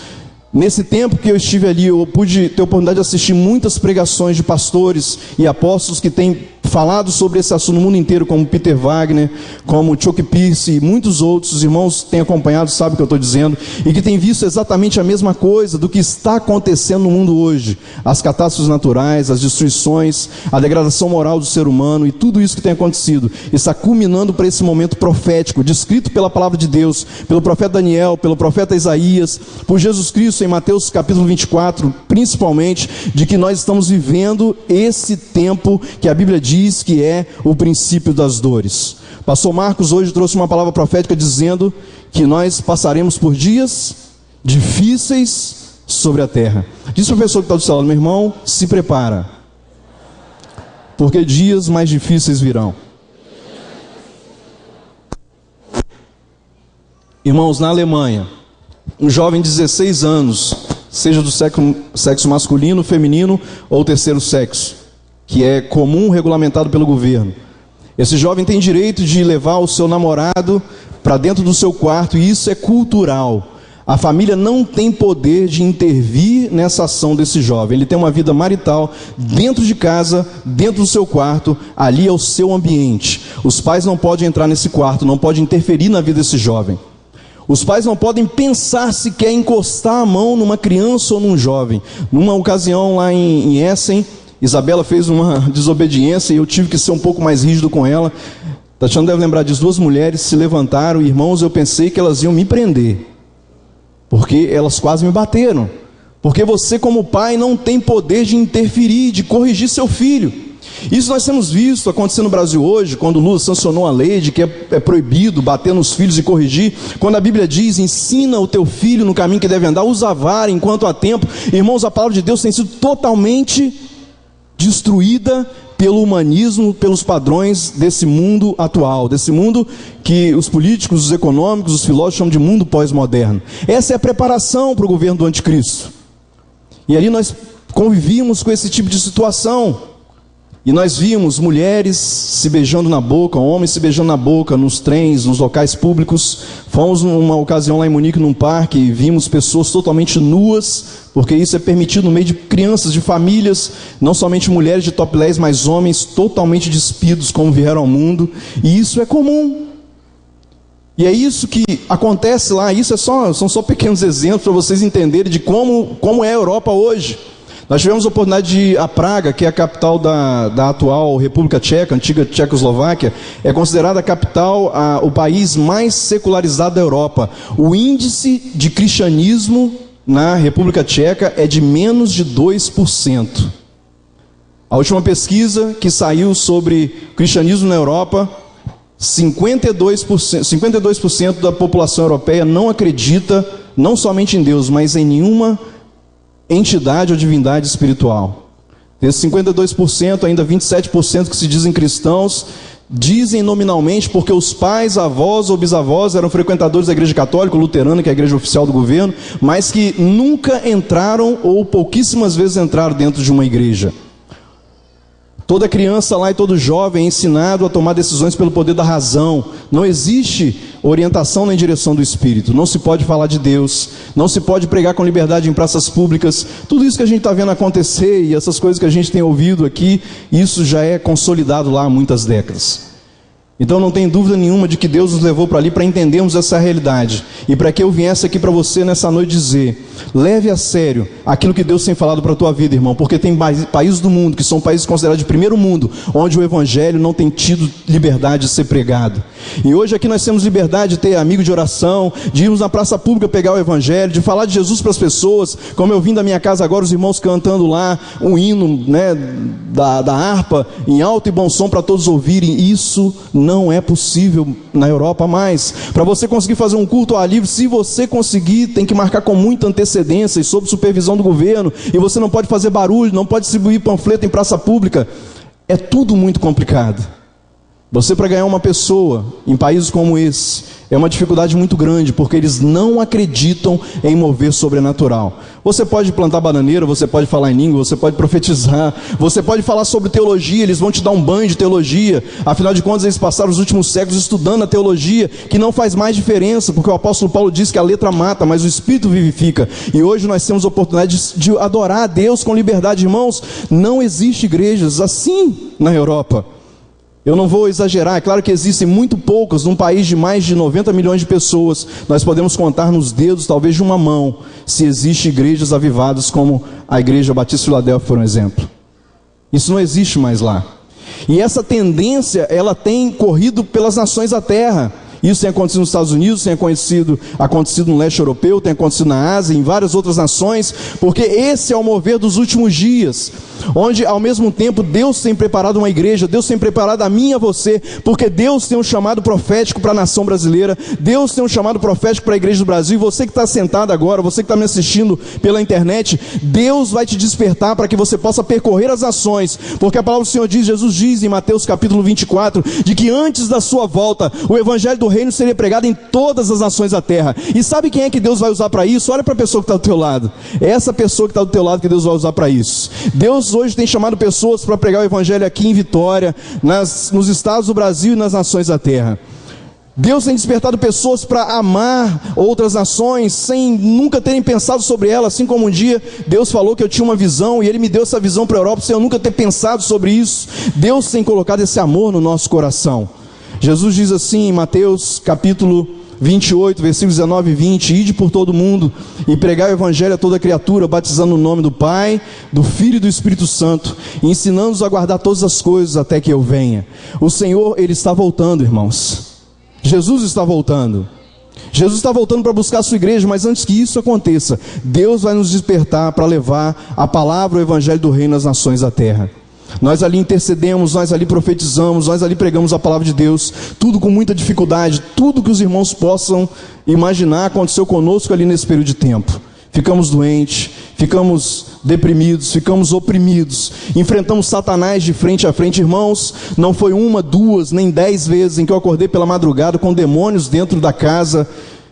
Nesse tempo que eu estive ali, eu pude ter a oportunidade de assistir muitas pregações de pastores e apóstolos que têm falado sobre esse assunto no mundo inteiro, como Peter Wagner, como Chuck Pierce e muitos outros. Os irmãos têm acompanhado, sabem o que eu estou dizendo, e que têm visto exatamente a mesma coisa do que está acontecendo no mundo hoje. As catástrofes naturais, as destruições, a degradação moral do ser humano e tudo isso que tem acontecido está culminando para esse momento profético, descrito pela palavra de Deus, pelo profeta Daniel, pelo profeta Isaías, por Jesus Cristo em Mateus capítulo 24, principalmente, de que nós estamos vivendo esse tempo que a Bíblia diz que é o princípio das dores. Pastor Marcos hoje trouxe uma palavra profética dizendo que nós passaremos por dias difíceis sobre a terra. Diz o professor que está do seu lado: meu irmão, se prepara, porque dias mais difíceis virão. Irmãos, na Alemanha, um jovem de 16 anos, seja do sexo masculino, feminino ou terceiro sexo, que é comum, regulamentado pelo governo. Esse jovem tem direito de levar o seu namorado para dentro do seu quarto, e isso é cultural. A família não tem poder de intervir nessa ação desse jovem. Ele tem uma vida marital dentro de casa, dentro do seu quarto, ali é o seu ambiente. Os pais não podem entrar nesse quarto, não podem interferir na vida desse jovem. Os pais não podem pensar se quer encostar a mão numa criança ou num jovem. Numa ocasião lá em Essen, Isabela fez uma desobediência e eu tive que ser um pouco mais rígido com ela. Tatiana deve lembrar disso. 2 mulheres se levantaram, irmãos, eu pensei que elas iam me prender, porque elas quase me bateram. Porque você, como pai, não tem poder de interferir, de corrigir seu filho. Isso nós temos visto acontecer no Brasil hoje, quando Lula sancionou a lei de que é proibido bater nos filhos e corrigir. Quando a Bíblia diz: ensina o teu filho no caminho que deve andar, usa a vara enquanto há tempo. Irmãos, a palavra de Deus tem sido totalmente destruída pelo humanismo, pelos padrões desse mundo atual, desse mundo que os políticos, os econômicos, os filósofos chamam de mundo pós-moderno. Essa é a preparação para o governo do anticristo. E ali nós convivíamos com esse tipo de situação. E nós vimos mulheres se beijando na boca, homens se beijando na boca, nos trens, nos locais públicos. Fomos numa ocasião lá em Munique, num parque, e vimos pessoas totalmente nuas, porque isso é permitido no meio de crianças, de famílias, não somente mulheres de topless, mas homens totalmente despidos como vieram ao mundo. E isso é comum. E é isso que acontece lá. Isso são só pequenos exemplos para vocês entenderem de como é a Europa hoje. Nós tivemos a oportunidade de ir a Praga, que é a capital da atual República Tcheca, antiga Tchecoslováquia, é considerada a capital, o país mais secularizado da Europa. O índice de cristianismo na República Tcheca é de menos de 2%. A última pesquisa que saiu sobre cristianismo na Europa, 52% da população europeia não acredita, não somente em Deus, mas em nenhuma entidade ou divindade espiritual. Desses 52%, ainda 27% que se dizem cristãos, dizem nominalmente porque os pais, avós ou bisavós eram frequentadores da igreja católica, luterana, que é a igreja oficial do governo, mas que nunca entraram ou pouquíssimas vezes entraram dentro de uma igreja. Toda criança lá e todo jovem é ensinado a tomar decisões pelo poder da razão. Não existe orientação na direção do Espírito. Não se pode falar de Deus. Não se pode pregar com liberdade em praças públicas. Tudo isso que a gente está vendo acontecer e essas coisas que a gente tem ouvido aqui, isso já é consolidado lá há muitas décadas. Então não tem dúvida nenhuma de que Deus nos levou para ali para entendermos essa realidade. E para que eu viesse aqui para você nessa noite dizer, leve a sério aquilo que Deus tem falado para a tua vida, irmão. Porque tem países do mundo, que são países considerados de primeiro mundo, onde o Evangelho não tem tido liberdade de ser pregado. E hoje aqui nós temos liberdade de ter amigo de oração, de irmos na praça pública pegar o Evangelho, de falar de Jesus para as pessoas, como eu vim da minha casa agora, os irmãos cantando lá um hino, né, da harpa, em alto e bom som para todos ouvirem. Isso não é possível na Europa mais. Para você conseguir fazer um culto ao ar livre, se você conseguir, tem que marcar com muita antecedência e sob supervisão do governo, e você não pode fazer barulho, não pode distribuir panfleto em praça pública. É tudo muito complicado. Você, para ganhar uma pessoa em países como esse, é uma dificuldade muito grande, porque eles não acreditam em mover sobrenatural. Você pode plantar bananeira, você pode falar em língua, você pode profetizar, você pode falar sobre teologia, eles vão te dar um banho de teologia. Afinal de contas, eles passaram os últimos séculos estudando a teologia, que não faz mais diferença, porque o apóstolo Paulo diz que a letra mata, mas o Espírito vivifica. E hoje nós temos a oportunidade de adorar a Deus com liberdade. Irmãos, não existe igrejas assim na Europa. Eu não vou exagerar, é claro que existem muito poucas, num país de mais de 90 milhões de pessoas, nós podemos contar nos dedos, talvez de uma mão, se existem igrejas avivadas como a Igreja Batista Filadélfia, por exemplo. Isso não existe mais lá. E essa tendência, ela tem corrido pelas nações da terra. Isso tem acontecido nos Estados Unidos, tem acontecido no leste europeu, tem acontecido na Ásia, em várias outras nações, porque esse é o mover dos últimos dias, onde ao mesmo tempo Deus tem preparado uma igreja, Deus tem preparado a mim e a você, porque Deus tem um chamado profético para a nação brasileira, Deus tem um chamado profético para a igreja do Brasil, e você que está sentado agora, você que está me assistindo pela internet, Deus vai te despertar para que você possa percorrer as nações, porque a palavra do Senhor diz, Jesus diz em Mateus capítulo 24, de que antes da sua volta, o evangelho do reino seria pregado em todas as nações da terra. E sabe quem é que Deus vai usar para isso? Olha para a pessoa que está do teu lado. É essa pessoa que está do teu lado que Deus vai usar para isso. Deus hoje tem chamado pessoas para pregar o evangelho aqui em Vitória, nos estados do Brasil e nas nações da terra. Deus tem despertado pessoas para amar outras nações sem nunca terem pensado sobre elas, assim como um dia Deus falou que eu tinha uma visão e Ele me deu essa visão para a Europa sem eu nunca ter pensado sobre isso. Deus tem colocado esse amor no nosso coração. Jesus diz assim em Mateus capítulo 28, versículos 19 e 20, ide por todo mundo e pregai o evangelho a toda criatura, batizando no nome do Pai, do Filho e do Espírito Santo, e ensinando-os a guardar todas as coisas até que eu venha. O Senhor, Ele está voltando, irmãos. Jesus está voltando. Jesus está voltando para buscar a sua igreja, mas antes que isso aconteça, Deus vai nos despertar para levar a palavra, o evangelho do reino às nações da terra. Nós ali intercedemos, nós ali profetizamos, nós ali pregamos a palavra de Deus, tudo com muita dificuldade, tudo que os irmãos possam imaginar aconteceu conosco ali nesse período de tempo. Ficamos doentes, ficamos deprimidos, ficamos oprimidos, enfrentamos Satanás de frente a frente, irmãos. Não foi uma, duas, nem 10 vezes em que eu acordei pela madrugada com demônios dentro da casa,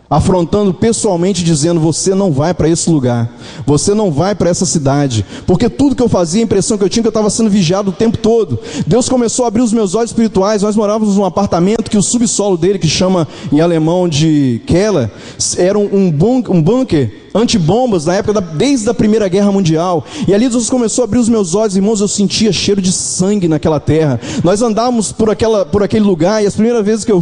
afrontando pessoalmente, dizendo, você não vai para esse lugar, você não vai para essa cidade, porque tudo que eu fazia, a impressão que eu tinha que eu estava sendo vigiado o tempo todo. Deus começou a abrir os meus olhos espirituais. Nós morávamos num apartamento que o subsolo dele, que chama em alemão de Keller, era um bunker antibombas na época desde a Primeira Guerra Mundial, e ali Deus começou a abrir os meus olhos, irmãos. Eu sentia cheiro de sangue naquela terra. Nós andávamos por aquele lugar, e as primeiras vezes que eu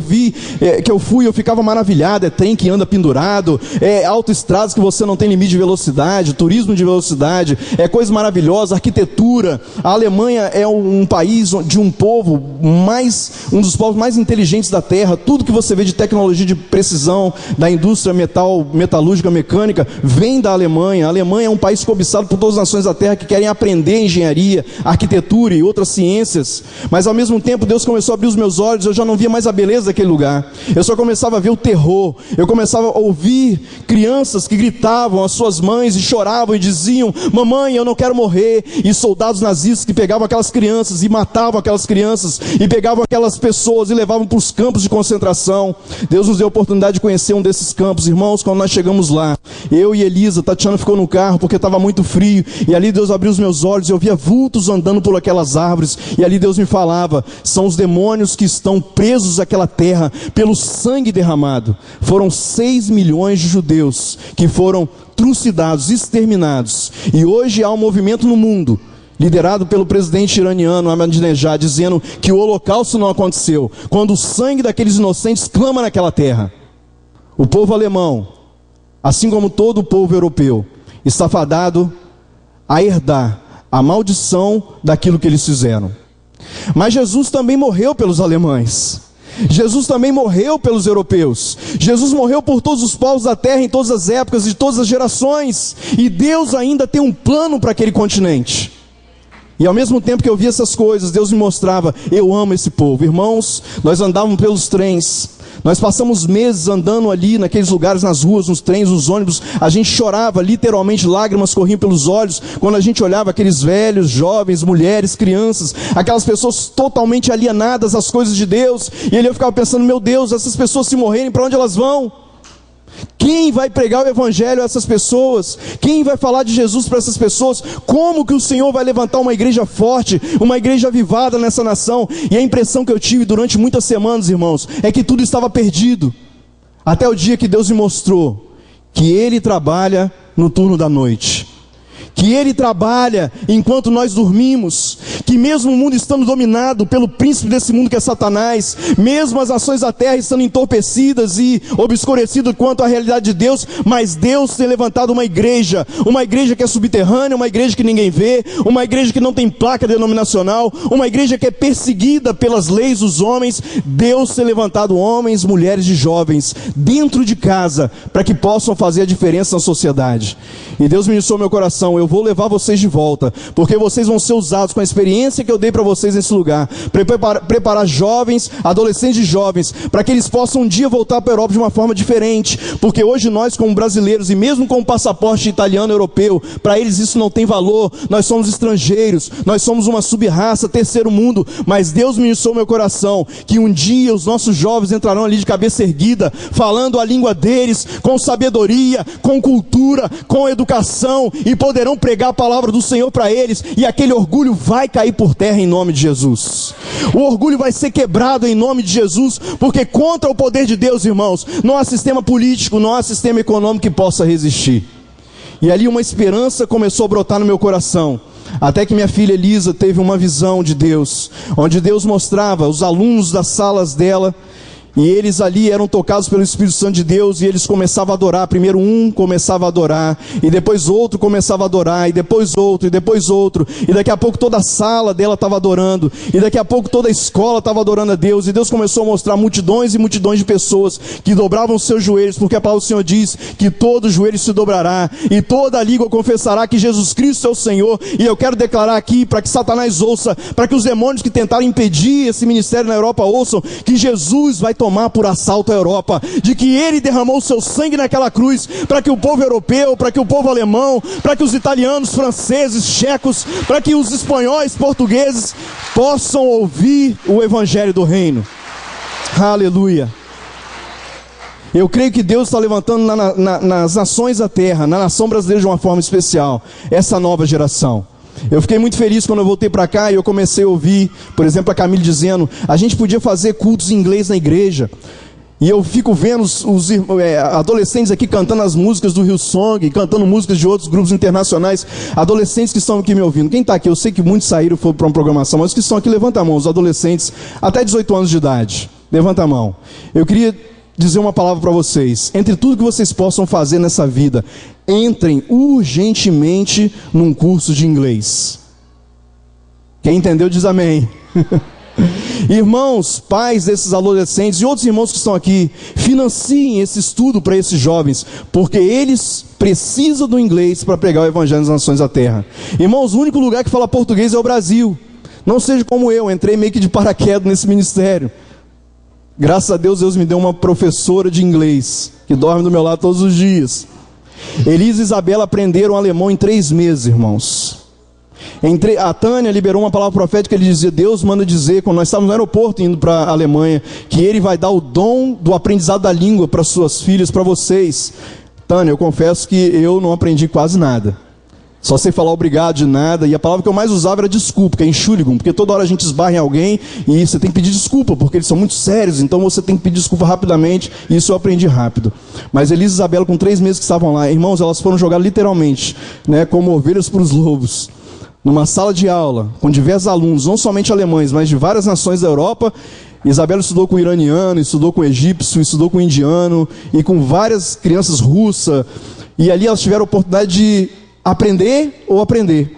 fui, eu ficava maravilhado. É trem que anda pendurado, é autoestradas que você não tem limite de velocidade, turismo de velocidade, é coisa maravilhosa, arquitetura. A Alemanha é um país de um povo um dos povos mais inteligentes da terra. Tudo que você vê de tecnologia de precisão, da indústria metalúrgica, mecânica, vêm da Alemanha. A Alemanha é um país cobiçado por todas as nações da terra que querem aprender engenharia, arquitetura e outras ciências. Mas ao mesmo tempo Deus começou a abrir os meus olhos, eu já não via mais a beleza daquele lugar. Eu só começava a ver o terror. Eu começava a ouvir crianças que gritavam às suas mães e choravam e diziam: mamãe, eu não quero morrer. E soldados nazistas que pegavam aquelas crianças e matavam aquelas crianças e pegavam aquelas pessoas e levavam para os campos de concentração. Deus nos deu a oportunidade de conhecer um desses campos. Irmãos, quando nós chegamos lá, eu e Elisa, Tatiana ficou no carro porque estava muito frio, e ali Deus abriu os meus olhos e eu via vultos andando por aquelas árvores, e ali Deus me falava: são os demônios que estão presos àquela terra pelo sangue derramado. Foram 6 milhões de judeus que foram trucidados, exterminados, e hoje há um movimento no mundo liderado pelo presidente iraniano Ahmadinejad, dizendo que o holocausto não aconteceu, quando o sangue daqueles inocentes clama naquela terra. O povo alemão, assim como todo o povo europeu, está fadado a herdar a maldição daquilo que eles fizeram. Mas Jesus também morreu pelos alemães. Jesus também morreu pelos europeus. Jesus morreu por todos os povos da terra, em todas as épocas, de todas as gerações. E Deus ainda tem um plano para aquele continente. E ao mesmo tempo que eu via essas coisas, Deus me mostrava: eu amo esse povo. Irmãos, nós andávamos pelos trens, nós passamos meses andando ali naqueles lugares, nas ruas, nos trens, nos ônibus. A gente chorava, literalmente lágrimas corriam pelos olhos quando a gente olhava aqueles velhos, jovens, mulheres, crianças, aquelas pessoas totalmente alienadas às coisas de Deus. E ali eu ficava pensando: meu Deus, essas pessoas se morrerem, para onde elas vão? Quem vai pregar o evangelho a essas pessoas? Quem vai falar de Jesus para essas pessoas? Como que o Senhor vai levantar uma igreja forte, uma igreja avivada nessa nação? E a impressão que eu tive durante muitas semanas, irmãos, é que tudo estava perdido, até o dia que Deus me mostrou que Ele trabalha no turno da noite, que Ele trabalha enquanto nós dormimos, que mesmo o mundo estando dominado pelo príncipe desse mundo que é Satanás, mesmo as nações da terra estando entorpecidas e obscurecidas quanto à realidade de Deus, mas Deus tem levantado uma igreja que é subterrânea, uma igreja que ninguém vê, uma igreja que não tem placa denominacional, uma igreja que é perseguida pelas leis dos homens. Deus tem levantado homens, mulheres e jovens dentro de casa, para que possam fazer a diferença na sociedade. E Deus ministrou meu coração: eu vou levar vocês de volta, porque vocês vão ser usados com a experiência que eu dei para vocês nesse lugar, preparar jovens, adolescentes e jovens, para que eles possam um dia voltar para a Europa de uma forma diferente, porque hoje nós, como brasileiros, e mesmo com o passaporte italiano, europeu, para eles isso não tem valor. Nós somos estrangeiros, nós somos uma sub-raça, terceiro mundo. Mas Deus ministrou meu coração que um dia os nossos jovens entrarão ali de cabeça erguida, falando a língua deles, com sabedoria, com cultura, com educação, e poderão pregar a palavra do Senhor para eles, e aquele orgulho vai cair por terra em nome de Jesus. O orgulho vai ser quebrado em nome de Jesus, porque contra o poder de Deus, irmãos, não há sistema político, não há sistema econômico que possa resistir. E ali uma esperança começou a brotar no meu coração, até que minha filha Elisa teve uma visão de Deus, onde Deus mostrava os alunos das salas dela, e eles ali eram tocados pelo Espírito Santo de Deus, e eles começavam a adorar. Primeiro um começava a adorar, e depois outro começava a adorar, e depois outro, e depois outro, e daqui a pouco toda a sala dela estava adorando, e daqui a pouco toda a escola estava adorando a Deus. E Deus começou a mostrar multidões e multidões de pessoas que dobravam os seus joelhos, porque a palavra do Senhor diz que todo joelho se dobrará, e toda língua confessará que Jesus Cristo é o Senhor. E eu quero declarar aqui, para que Satanás ouça, para que os demônios que tentaram impedir esse ministério na Europa ouçam, que Jesus vai tomar por assalto a Europa, de que Ele derramou o seu sangue naquela cruz, para que o povo europeu, para que o povo alemão, para que os italianos, franceses, checos, para que os espanhóis, portugueses possam ouvir o evangelho do reino. Aleluia. Eu creio que Deus está levantando nas nações da terra, na nação brasileira de uma forma especial, essa nova geração. Eu fiquei muito feliz quando eu voltei para cá e eu comecei a ouvir, por exemplo, a Camille dizendo: a gente podia fazer cultos em inglês na igreja. E eu fico vendo os adolescentes aqui cantando as músicas do Hillsong, cantando músicas de outros grupos internacionais. Adolescentes que estão aqui me ouvindo. Quem está aqui? Eu sei que muitos saíram e foram para uma programação, mas os que estão aqui, levanta a mão. Os adolescentes até 18 anos de idade, levanta a mão. Eu queria dizer uma palavra para vocês: entre tudo que vocês possam fazer nessa vida, entrem urgentemente num curso de inglês. Quem entendeu diz amém. Irmãos, pais desses adolescentes e outros irmãos que estão aqui, financiem esse estudo para esses jovens, porque eles precisa do inglês para pregar o evangelho nas nações da terra. Irmãos, o único lugar que fala português é o Brasil. Não seja como eu, entrei meio que de paraquedas nesse ministério. Graças a Deus, Deus me deu uma professora de inglês, que dorme do meu lado todos os dias. Elisa e Isabela aprenderam alemão em 3 meses, irmãos. A Tânia liberou uma palavra profética, ele dizia, Deus manda dizer, quando nós estávamos no aeroporto indo para a Alemanha, que Ele vai dar o dom do aprendizado da língua para suas filhas, para vocês. Tânia, eu confesso que eu não aprendi quase nada. Só sei falar obrigado de nada, e a palavra que eu mais usava era desculpa, que é Entschuldigung, porque toda hora a gente esbarra em alguém e você tem que pedir desculpa, porque eles são muito sérios, então você tem que pedir desculpa rapidamente, e isso eu aprendi rápido. Mas Elisa e Isabela, com 3 meses que estavam lá, irmãos, elas foram jogar literalmente, né, como ovelhas para os lobos, numa sala de aula, com diversos alunos, não somente alemães, mas de várias nações da Europa. Isabela estudou com iraniano, estudou com egípcio, estudou com indiano, e com várias crianças russas, e ali elas tiveram a oportunidade de aprender ou aprender.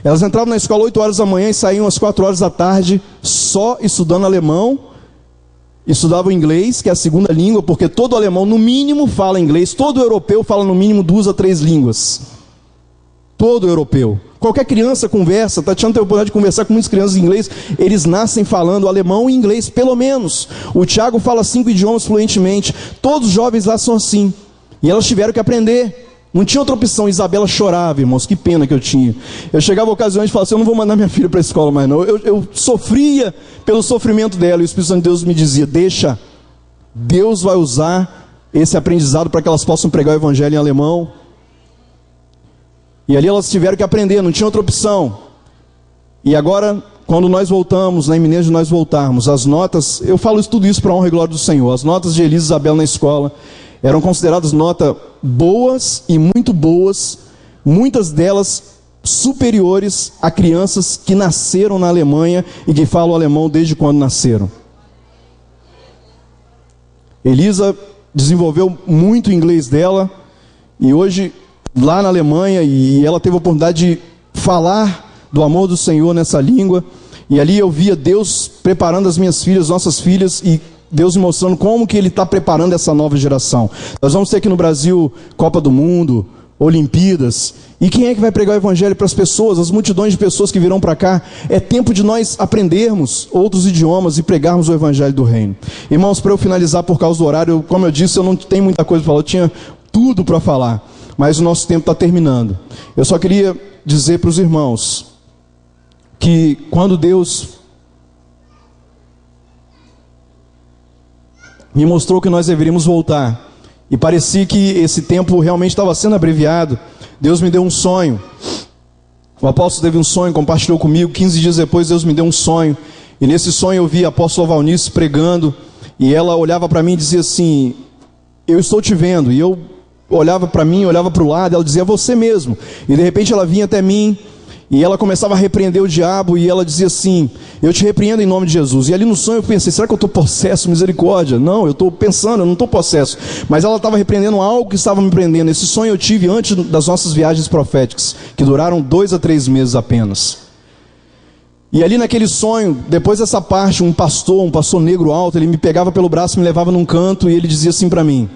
Elas entravam na escola 8 horas da manhã e saíam às 4 horas da tarde, só estudando alemão. Estudavam inglês, que é a segunda língua, porque todo alemão no mínimo fala inglês, todo europeu fala no mínimo 2 a 3 línguas. Todo europeu. Qualquer criança conversa, Tatiana tem a oportunidade de conversar com muitas crianças em inglês, eles nascem falando alemão e inglês, pelo menos. O Tiago fala 5 idiomas fluentemente, todos os jovens lá são assim, e elas tiveram que aprender. Não tinha outra opção. Isabela chorava, irmãos, que pena que eu tinha. Eu chegava a ocasiões e falava assim, eu não vou mandar minha filha para a escola mais não. Eu sofria pelo sofrimento dela, e o Espírito Santo de Deus me dizia, deixa, Deus vai usar esse aprendizado para que elas possam pregar o evangelho em alemão. E ali elas tiveram que aprender, não tinha outra opção. E agora, quando nós voltamos, na iminência de nós voltarmos, as notas, eu falo tudo isso para a honra e glória do Senhor, as notas de Elisa e Isabela na escola eram consideradas notas boas e muito boas, muitas delas superiores a crianças que nasceram na Alemanha e que falam alemão desde quando nasceram. Elisa desenvolveu muito o inglês dela, e hoje, lá na Alemanha, e ela teve a oportunidade de falar do amor do Senhor nessa língua, e ali eu via Deus preparando as minhas filhas, nossas filhas, e Deus me mostrando como que Ele está preparando essa nova geração. Nós vamos ter aqui no Brasil Copa do Mundo, Olimpíadas, e quem é que vai pregar o Evangelho para as pessoas, as multidões de pessoas que virão para cá? É tempo de nós aprendermos outros idiomas e pregarmos o Evangelho do Reino. Irmãos, para eu finalizar por causa do horário, como eu disse, eu não tenho muita coisa para falar, eu tinha tudo para falar, mas o nosso tempo está terminando. Eu só queria dizer para os irmãos que quando Deus me mostrou que nós deveríamos voltar, e parecia que esse tempo realmente estava sendo abreviado, Deus me deu um sonho. O apóstolo teve um sonho, compartilhou comigo. 15 dias depois Deus me deu um sonho, e nesse sonho eu vi a apóstola Valnice pregando, e ela olhava para mim e dizia assim, eu estou te vendo. E eu olhava para mim, olhava para o lado, ela dizia, você mesmo. E de repente ela vinha até mim, e ela começava a repreender o diabo, e ela dizia assim, eu te repreendo em nome de Jesus. E ali no sonho eu pensei, será que eu estou possesso? Misericórdia. Não, eu estou pensando, eu não estou possesso. Mas ela estava repreendendo algo que estava me prendendo. Esse sonho eu tive antes das nossas viagens proféticas, que duraram 2 a 3 meses apenas. E ali naquele sonho, depois dessa parte, um pastor negro alto, ele me pegava pelo braço, me levava num canto, e ele dizia assim para mim,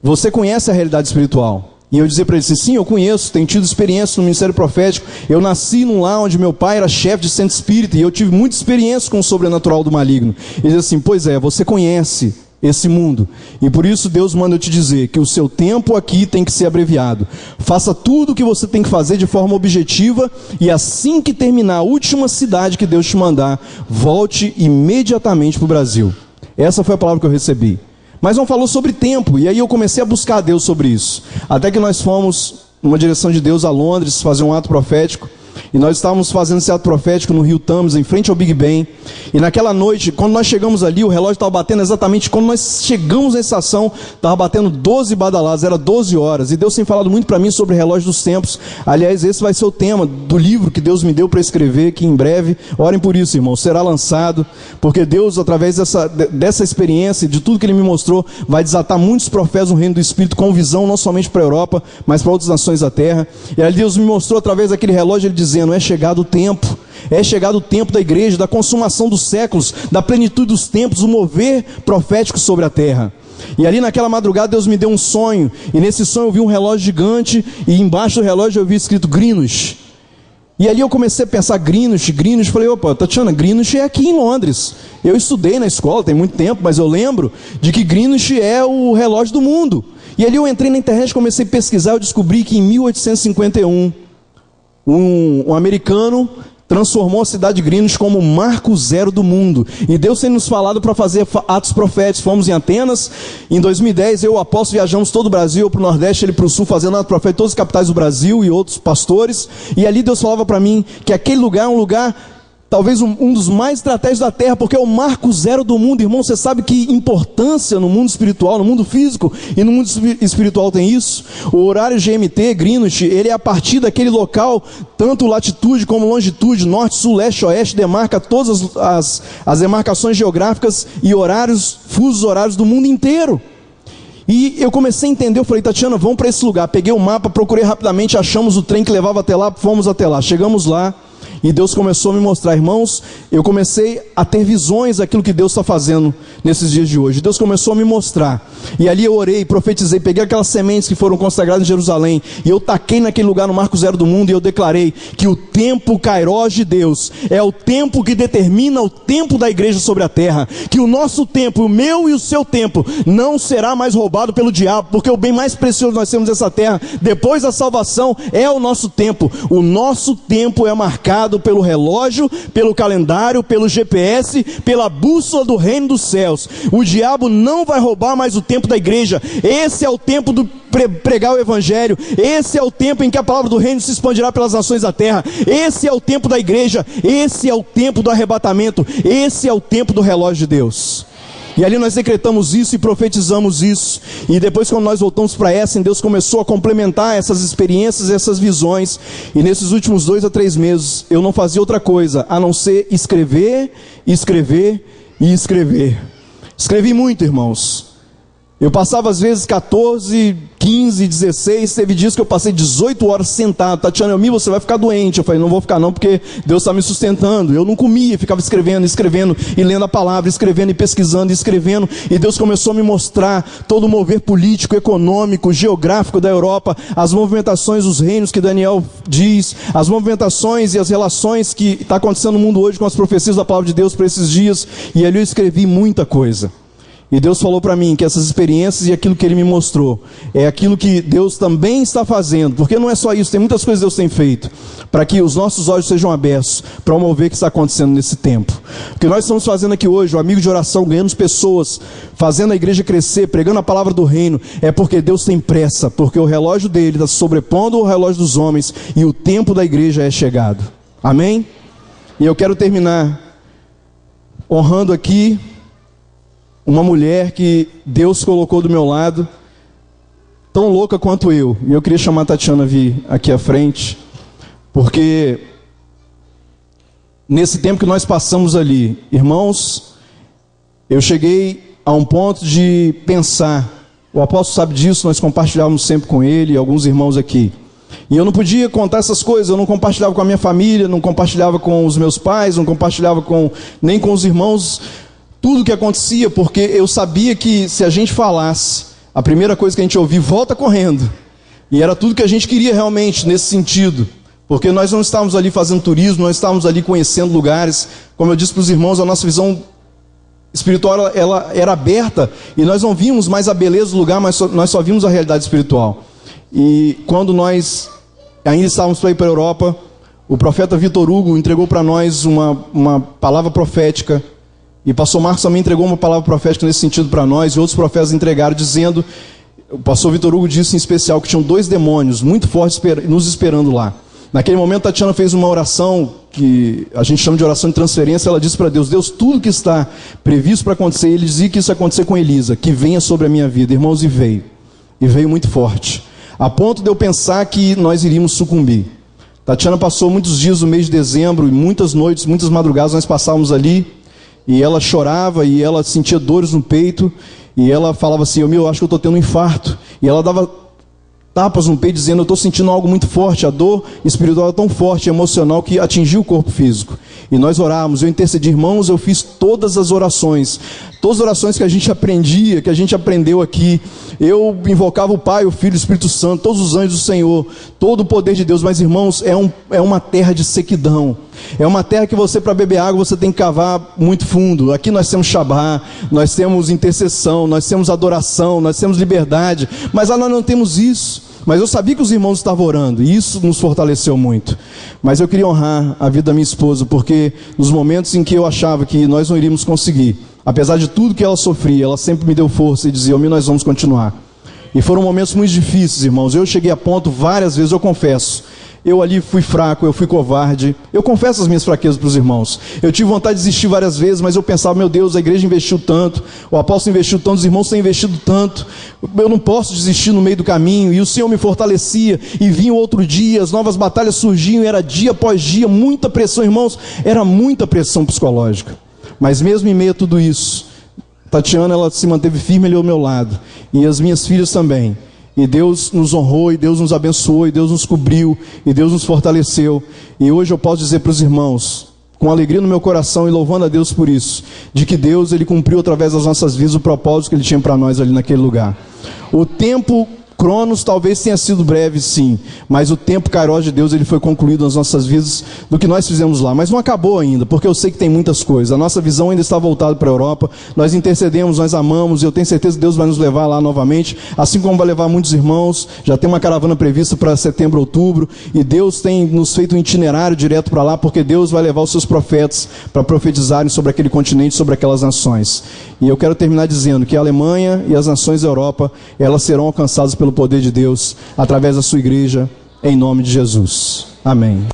você conhece a realidade espiritual? E eu dizia para ele, sim, eu conheço, tenho tido experiência no ministério profético, eu nasci num lar onde meu pai era chefe de centro espírita, e eu tive muita experiência com o sobrenatural do maligno. Ele dizia assim, pois é, você conhece esse mundo, e por isso Deus manda eu te dizer, que o seu tempo aqui tem que ser abreviado. Faça tudo o que você tem que fazer de forma objetiva, e assim que terminar a última cidade que Deus te mandar, volte imediatamente para o Brasil. Essa foi a palavra que eu recebi. Mas não falou sobre tempo, e aí eu comecei a buscar a Deus sobre isso. Até que nós fomos, numa direção de Deus, a Londres, fazer um ato profético. E nós estávamos fazendo esse ato profético no Rio Thames, em frente ao Big Ben. E naquela noite, quando nós chegamos ali, o relógio estava batendo exatamente, quando nós chegamos nessa ação, estava batendo 12 badaladas, era 12 horas. E Deus tem falado muito para mim sobre o relógio dos tempos. Aliás, esse vai ser o tema do livro que Deus me deu para escrever, que em breve, orem por isso, irmão, será lançado. Porque Deus, através dessa experiência, de tudo que Ele me mostrou, vai desatar muitos profetas no reino do Espírito, com visão não somente para a Europa, mas para outras nações da terra. E aí Deus me mostrou através daquele relógio, Ele dizendo, é chegado o tempo. É chegado o tempo da igreja, da consumação dos séculos, da plenitude dos tempos, o mover profético sobre a terra. E ali naquela madrugada Deus me deu um sonho, e nesse sonho eu vi um relógio gigante, e embaixo do relógio eu vi escrito Greenwich. E ali eu comecei a pensar Greenwich, falei, opa, Tatiana, Greenwich é aqui em Londres. Eu estudei na escola, tem muito tempo, mas eu lembro de que Greenwich é o relógio do mundo. E ali eu entrei na internet, comecei a pesquisar, eu descobri que em 1851, um americano transformou a cidade de Greenwich como o marco zero do mundo. E Deus tem nos falado para fazer atos proféticos. Fomos em Atenas, em 2010 eu e o apóstolo viajamos todo o Brasil, para o Nordeste, ele para o Sul, fazendo ato profético em todas as capitais do Brasil e outros pastores. E ali Deus falava para mim que aquele lugar é um lugar, talvez um dos mais estratégicos da terra, porque é o marco zero do mundo. Irmão, você sabe que importância no mundo espiritual, no mundo físico e no mundo espiritual tem isso? O horário GMT, Greenwich, ele é a partir daquele local, tanto latitude como longitude, norte, sul, leste, oeste, demarca todas as demarcações geográficas e horários, fusos horários do mundo inteiro. E eu comecei a entender, eu falei, Tatiana, vamos para esse lugar. Peguei o mapa, procurei rapidamente, achamos o trem que levava até lá, fomos até lá. Chegamos lá, e Deus começou a me mostrar, irmãos, eu comecei a ter visões daquilo que Deus está fazendo nesses dias de hoje. Deus começou a me mostrar, e ali eu orei, profetizei, peguei aquelas sementes que foram consagradas em Jerusalém, e eu taquei naquele lugar no marco zero do mundo, e eu declarei que o tempo Kairos de Deus é o tempo que determina o tempo da igreja sobre a terra, que o nosso tempo, o meu e o seu tempo, não será mais roubado pelo diabo, porque o bem mais precioso que nós temos nessa terra, depois da salvação, é o nosso tempo. O nosso tempo é marcado pelo relógio, pelo calendário, pelo GPS, pela bússola do reino dos céus. O diabo não vai roubar mais o tempo da igreja. Esse é o tempo do pregar o evangelho. Esse é o tempo em que a palavra do reino se expandirá pelas nações da terra. Esse é o tempo da igreja. Esse é o tempo do arrebatamento. Esse é o tempo do relógio de Deus. E ali nós decretamos isso e profetizamos isso. E depois, quando nós voltamos para Essen, Deus começou a complementar essas experiências, essas visões. E nesses últimos 2 a 3 meses, eu não fazia outra coisa a não ser escrever, escrever e escrever. Escrevi muito, irmãos. Eu passava às vezes 14, 15, 16, teve dias que eu passei 18 horas sentado. Tatiana, você vai ficar doente. Eu falei, não vou ficar não, porque Deus está me sustentando. Eu não comia, ficava escrevendo e lendo a palavra, escrevendo e pesquisando e escrevendo. E Deus começou a me mostrar todo o mover político, econômico, geográfico da Europa, as movimentações dos reinos que Daniel diz, as movimentações e as relações que está acontecendo no mundo hoje com as profecias da palavra de Deus para esses dias. E ali eu escrevi muita coisa. E Deus falou para mim que essas experiências e aquilo que Ele me mostrou é aquilo que Deus também está fazendo, porque não é só isso, tem muitas coisas que Deus tem feito para que os nossos olhos sejam abertos para mover o que está acontecendo nesse tempo. O que nós estamos fazendo aqui hoje, o amigo de oração, ganhando pessoas, fazendo a igreja crescer, pregando a palavra do reino, é porque Deus tem pressa, porque o relógio dele está sobrepondo o relógio dos homens e o tempo da igreja é chegado. Amém? E eu quero terminar honrando aqui uma mulher que Deus colocou do meu lado, tão louca quanto eu. E eu queria chamar a Tatiana a vir aqui à frente, porque nesse tempo que nós passamos ali, irmãos, eu cheguei a um ponto de pensar, o apóstolo sabe disso, nós compartilhávamos sempre com ele e alguns irmãos aqui. E eu não podia contar essas coisas, eu não compartilhava com a minha família, não compartilhava com os meus pais, não compartilhava nem com os irmãos, tudo o que acontecia, porque eu sabia que se a gente falasse, a primeira coisa que a gente ouvia, volta correndo. E era tudo que a gente queria realmente nesse sentido. Porque nós não estávamos ali fazendo turismo, nós estávamos ali conhecendo lugares. Como eu disse para os irmãos, a nossa visão espiritual ela era aberta e nós não vimos mais a beleza do lugar, mas nós só vimos a realidade espiritual. E quando nós ainda estávamos para ir para a Europa, o profeta Vitor Hugo entregou para nós uma palavra profética. E o pastor Marcos também entregou uma palavra profética nesse sentido para nós, e outros profetas entregaram, dizendo, o pastor Vitor Hugo disse em especial que tinham 2 demônios muito fortes nos esperando lá. Naquele momento, Tatiana fez uma oração, que a gente chama de oração de transferência. Ela disse para Deus, Deus, tudo que está previsto para acontecer, Ele dizia que isso ia acontecer com Elisa, que venha sobre a minha vida. Irmãos, e veio muito forte, a ponto de eu pensar que nós iríamos sucumbir. Tatiana passou muitos dias no mês de dezembro, e muitas noites, muitas madrugadas nós passávamos ali, e ela chorava, e ela sentia dores no peito, e ela falava assim, eu acho que eu estou tendo um infarto. E ela dava tapas no peito, dizendo, eu estou sentindo algo muito forte. A dor espiritual é tão forte, emocional, que atingiu o corpo físico. E nós orávamos, eu intercedi, irmãos, eu fiz todas as orações, todas as orações que a gente aprendia, que a gente aprendeu aqui, eu invocava o Pai, o Filho e o Espírito Santo, todos os anjos do Senhor, todo o poder de Deus. Mas, irmãos, é uma terra de sequidão, é uma terra que você, para beber água, você tem que cavar muito fundo. Aqui nós temos Shabá, nós temos intercessão, nós temos adoração, nós temos liberdade, mas lá nós não temos isso. Mas eu sabia que os irmãos estavam orando, e isso nos fortaleceu muito. Mas eu queria honrar a vida da minha esposa, porque nos momentos em que eu achava que nós não iríamos conseguir, apesar de tudo que ela sofria, ela sempre me deu força e dizia: "Homem, nós vamos continuar". E foram momentos muito difíceis, irmãos. Eu cheguei a ponto várias vezes, eu confesso, eu ali fui fraco, eu fui covarde. Eu confesso as minhas fraquezas para os irmãos. Eu tive vontade de desistir várias vezes, mas eu pensava: meu Deus, a igreja investiu tanto, o apóstolo investiu tanto, os irmãos têm investido tanto, eu não posso desistir no meio do caminho. E o Senhor me fortalecia, e vinha outro dia, as novas batalhas surgiam, e era dia após dia, muita pressão, irmãos, era muita pressão psicológica. Mas mesmo em meio a tudo isso, Tatiana, ela se manteve firme ali ao meu lado, e as minhas filhas também. E Deus nos honrou, e Deus nos abençoou, e Deus nos cobriu, e Deus nos fortaleceu. E hoje eu posso dizer para os irmãos, com alegria no meu coração e louvando a Deus por isso, de que Deus, Ele cumpriu através das nossas vidas o propósito que Ele tinha para nós ali naquele lugar. O tempo Cronos talvez tenha sido breve, sim, mas o tempo Kairos de Deus, ele foi concluído nas nossas vidas do que nós fizemos lá. Mas não acabou ainda, porque eu sei que tem muitas coisas. A nossa visão ainda está voltada para a Europa. Nós intercedemos, nós amamos, e eu tenho certeza que Deus vai nos levar lá novamente, assim como vai levar muitos irmãos. Já tem uma caravana prevista para setembro, outubro, e Deus tem nos feito um itinerário direto para lá, porque Deus vai levar os seus profetas para profetizarem sobre aquele continente, sobre aquelas nações. E eu quero terminar dizendo que a Alemanha e as nações da Europa, elas serão alcançadas pelo poder de Deus, através da sua igreja, em nome de Jesus. Amém.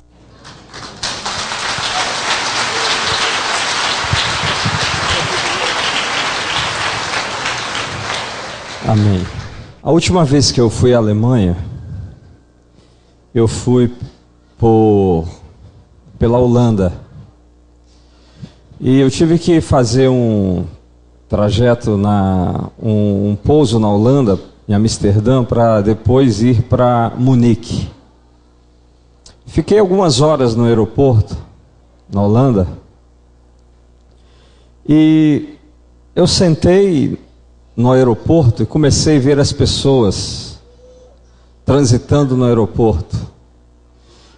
Amém. A última vez que eu fui à Alemanha, eu fui pela Holanda. E eu tive que fazer um trajeto, um pouso na Holanda, em Amsterdã, para depois ir para Munique. Fiquei algumas horas no aeroporto, na Holanda, e eu sentei no aeroporto e comecei a ver as pessoas transitando no aeroporto.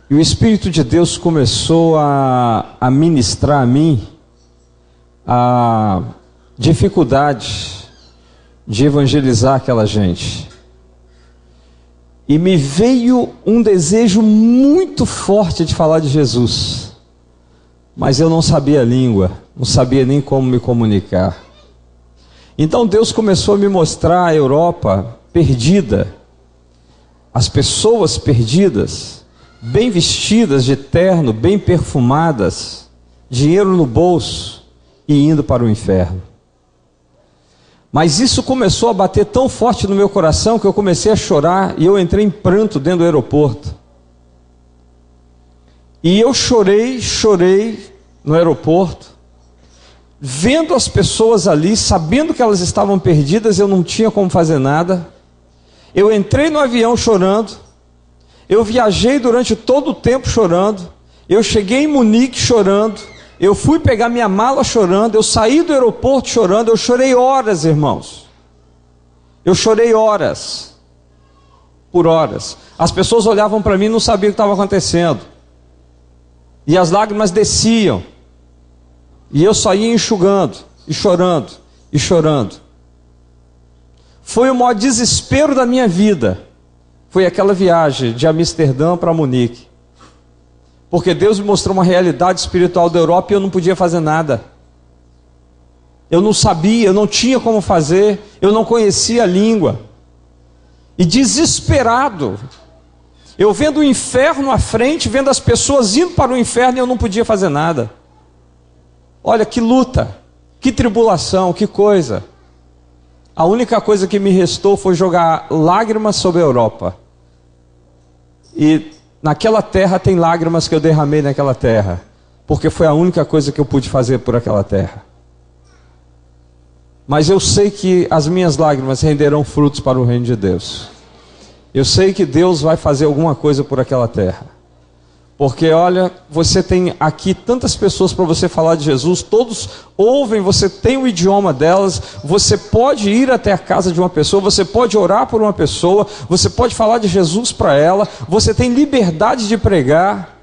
E o Espírito de Deus começou a ministrar a mim a dificuldade de evangelizar aquela gente. E me veio um desejo muito forte de falar de Jesus, mas eu não sabia a língua, não sabia nem como me comunicar. Então Deus começou a me mostrar a Europa perdida, as pessoas perdidas, bem vestidas de terno, bem perfumadas, dinheiro no bolso e indo para o inferno. Mas isso começou a bater tão forte no meu coração que eu comecei a chorar e eu entrei em pranto dentro do aeroporto. E eu chorei no aeroporto, vendo as pessoas ali, sabendo que elas estavam perdidas, eu não tinha como fazer nada. Eu entrei no avião chorando, eu viajei durante todo o tempo chorando, eu cheguei em Munique chorando, eu fui pegar minha mala chorando, eu saí do aeroporto chorando, eu chorei horas, irmãos. Eu chorei horas, por horas. As pessoas olhavam para mim e não sabiam o que estava acontecendo. E as lágrimas desciam. E eu só ia enxugando, e chorando, e chorando. Foi o maior desespero da minha vida. Foi aquela viagem de Amsterdã para Munique. Porque Deus me mostrou uma realidade espiritual da Europa e eu não podia fazer nada. Eu não sabia, eu não tinha como fazer, eu não conhecia a língua. E desesperado, eu vendo o inferno à frente, vendo as pessoas indo para o inferno e eu não podia fazer nada. Olha que luta, que tribulação, que coisa. A única coisa que me restou foi jogar lágrimas sobre a Europa. E naquela terra tem lágrimas que eu derramei naquela terra, porque foi a única coisa que eu pude fazer por aquela terra. Mas eu sei que as minhas lágrimas renderão frutos para o reino de Deus. Eu sei que Deus vai fazer alguma coisa por aquela terra, Porque olha, você tem aqui tantas pessoas para você falar de Jesus, todos ouvem, você tem o idioma delas, você pode ir até a casa de uma pessoa, você pode orar por uma pessoa, você pode falar de Jesus para ela, você tem liberdade de pregar.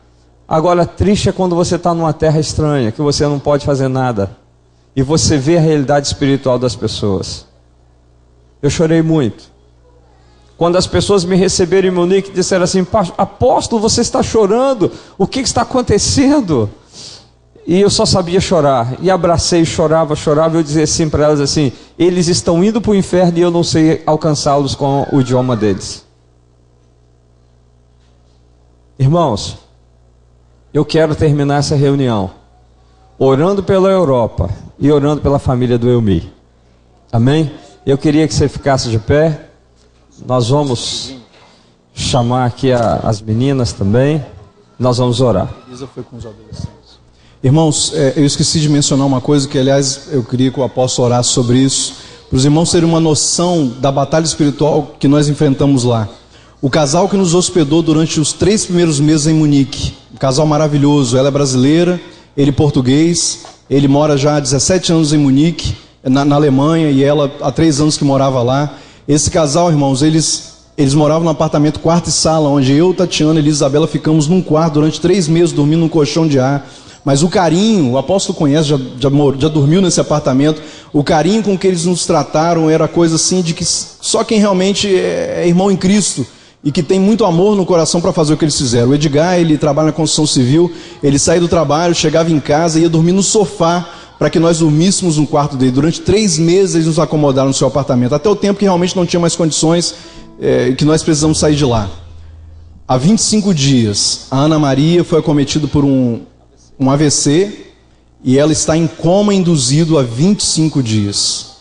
Agora, triste é quando você está numa terra estranha, que você não pode fazer nada, e você vê a realidade espiritual das pessoas. Eu chorei muito quando as pessoas me receberam em Munique e disseram assim: apóstolo, você está chorando, o que está acontecendo? E eu só sabia chorar, e abracei, chorava, e eu dizia assim para elas assim: eles estão indo para o inferno e eu não sei alcançá-los com o idioma deles. Irmãos, eu quero terminar essa reunião orando pela Europa e orando pela família do Elmi. Amém? Eu queria que você ficasse de pé. Nós vamos chamar aqui as meninas também. Nós vamos orar. Irmãos, eu esqueci de mencionar uma coisa que, aliás, eu queria que o apóstolo orasse sobre isso, para os irmãos terem uma noção da batalha espiritual que nós enfrentamos lá. O casal que nos hospedou durante os 3 primeiros meses em Munique, um casal maravilhoso. Ela é brasileira, ele português, ele mora já há 17 anos em Munique, na Alemanha, e ela há 3 anos que morava lá. Esse casal, irmãos, eles moravam no apartamento quarto e sala, onde eu, Tatiana e Elisabela ficamos num quarto durante 3 meses, dormindo num colchão de ar. Mas o carinho, o apóstolo conhece, já dormiu nesse apartamento, o carinho com que eles nos trataram era coisa assim de que só quem realmente é irmão em Cristo e que tem muito amor no coração para fazer o que eles fizeram. O Edgar, ele trabalha na construção civil, ele saía do trabalho, chegava em casa e ia dormir no sofá, para que nós dormíssemos no quarto dele. Durante 3 meses eles nos acomodaram no seu apartamento, até o tempo que realmente não tinha mais condições, que nós precisamos sair de lá. Há 25 dias, a Ana Maria foi acometida por um AVC, e ela está em coma induzido há 25 dias.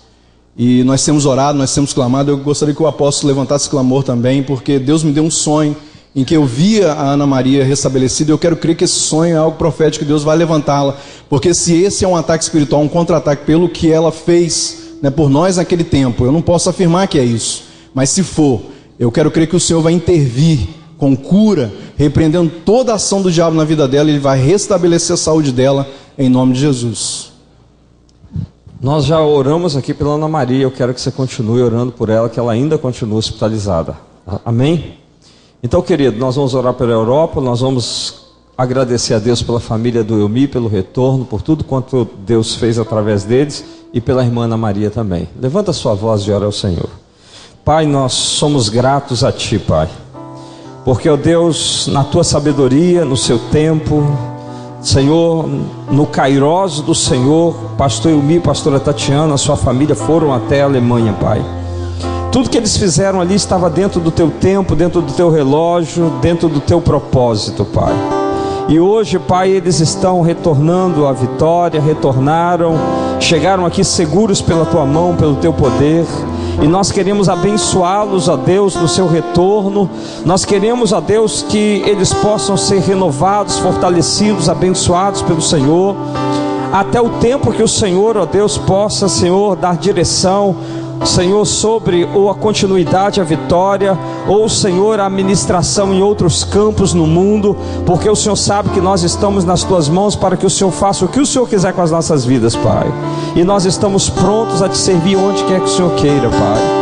E nós temos orado, nós temos clamado. Eu gostaria que o apóstolo levantasse esse clamor também, porque Deus me deu um sonho em que eu via a Ana Maria restabelecida. Eu quero crer que esse sonho é algo profético, que Deus vai levantá-la, porque se esse é um ataque espiritual, um contra-ataque pelo que ela fez, né, por nós naquele tempo, eu não posso afirmar que é isso, mas se for, eu quero crer que o Senhor vai intervir com cura, repreendendo toda a ação do diabo na vida dela. Ele vai restabelecer a saúde dela em nome de Jesus. Nós já oramos aqui pela Ana Maria. Eu quero que você continue orando por ela, que ela ainda continua hospitalizada. Amém? Então, querido, nós vamos orar pela Europa, nós vamos agradecer a Deus pela família do Elmi, pelo retorno, por tudo quanto Deus fez através deles, e pela irmã Ana Maria também. Levanta a sua voz e ora ao Senhor. Pai, nós somos gratos a Ti, Pai, porque, ó Deus, na Tua sabedoria, no Seu tempo, Senhor, no Kairos do Senhor, pastor Elmi, pastora Tatiana, sua família foram até a Alemanha, Pai. Tudo que eles fizeram ali estava dentro do Teu tempo, dentro do Teu relógio, dentro do Teu propósito, Pai. E hoje, Pai, eles estão retornando à vitória, retornaram, chegaram aqui seguros pela Tua mão, pelo Teu poder. E nós queremos abençoá-los, ó Deus, no seu retorno. Nós queremos, ó Deus, que eles possam ser renovados, fortalecidos, abençoados pelo Senhor, até o tempo que o Senhor, ó Deus, possa, Senhor, dar direção, Senhor, sobre ou a continuidade, a vitória, ou, Senhor, a administração em outros campos no mundo, porque o Senhor sabe que nós estamos nas Tuas mãos para que o Senhor faça o que o Senhor quiser com as nossas vidas, Pai. E nós estamos prontos a Te servir onde quer que o Senhor queira, Pai.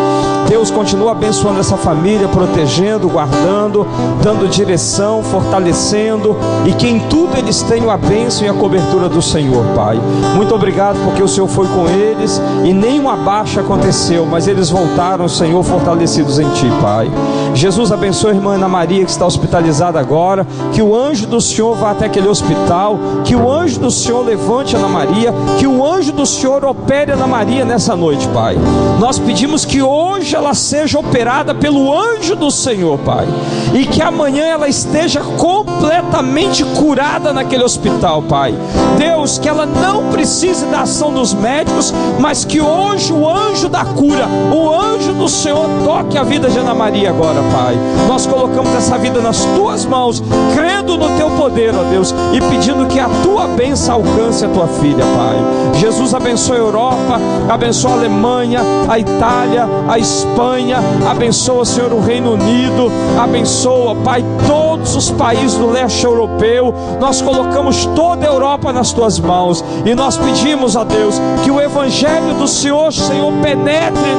Deus, continua abençoando essa família, protegendo, guardando, dando direção, fortalecendo, e que em tudo eles tenham a bênção e a cobertura do Senhor, Pai. Muito obrigado, porque o Senhor foi com eles e nenhuma baixa aconteceu, mas eles voltaram, Senhor, fortalecidos em Ti, Pai. Jesus, abençoe a irmã Ana Maria, que está hospitalizada agora, que o anjo do Senhor vá até aquele hospital, que o anjo do Senhor levante a Ana Maria, que o anjo do Senhor opere a Ana Maria nessa noite, Pai. Nós pedimos que hoje ela seja operada pelo anjo do Senhor, Pai, e que amanhã ela esteja completamente curada naquele hospital, Pai. Deus, que ela não precise da ação dos médicos, mas que hoje o anjo da cura, o anjo do Senhor, toque a vida de Ana Maria agora, Pai. Nós colocamos essa vida nas Tuas mãos, crendo no Teu poder, ó Deus, e pedindo que a Tua bênção alcance a Tua filha, Pai. Jesus, abençoa a Europa, abençoa a Alemanha, a Itália, a Espanha, abençoa, Senhor, o Reino Unido, abençoa, Pai, todos os países do leste europeu. Nós colocamos toda a Europa nas tuas mãos e nós pedimos a Deus que o Evangelho do Senhor, Senhor, penetre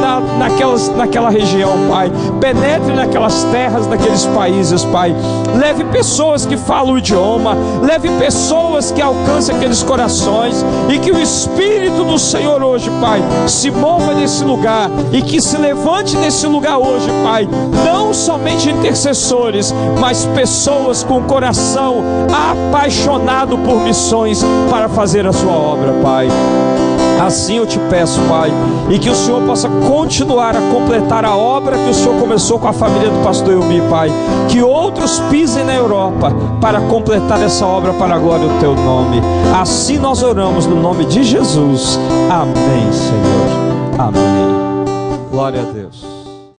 naquela região, Pai, penetre naquelas terras, naqueles países, Pai. Leve pessoas que falam o idioma, leve pessoas que alcancem aqueles corações, e que o Espírito do Senhor hoje, Pai, se mova nesse lugar e que se levante nesse lugar hoje, Pai, não somente intercessores, mas pessoas com o coração apaixonado por missões para fazer a sua obra, Pai. Assim eu te peço, Pai, e que o Senhor possa continuar a completar a obra que o Senhor começou com a família do pastor Elmi, Pai. Que outros pisem na Europa para completar essa obra para a glória do teu nome. Assim nós oramos no nome de Jesus. Amém, Senhor. Amém. Glória a Deus.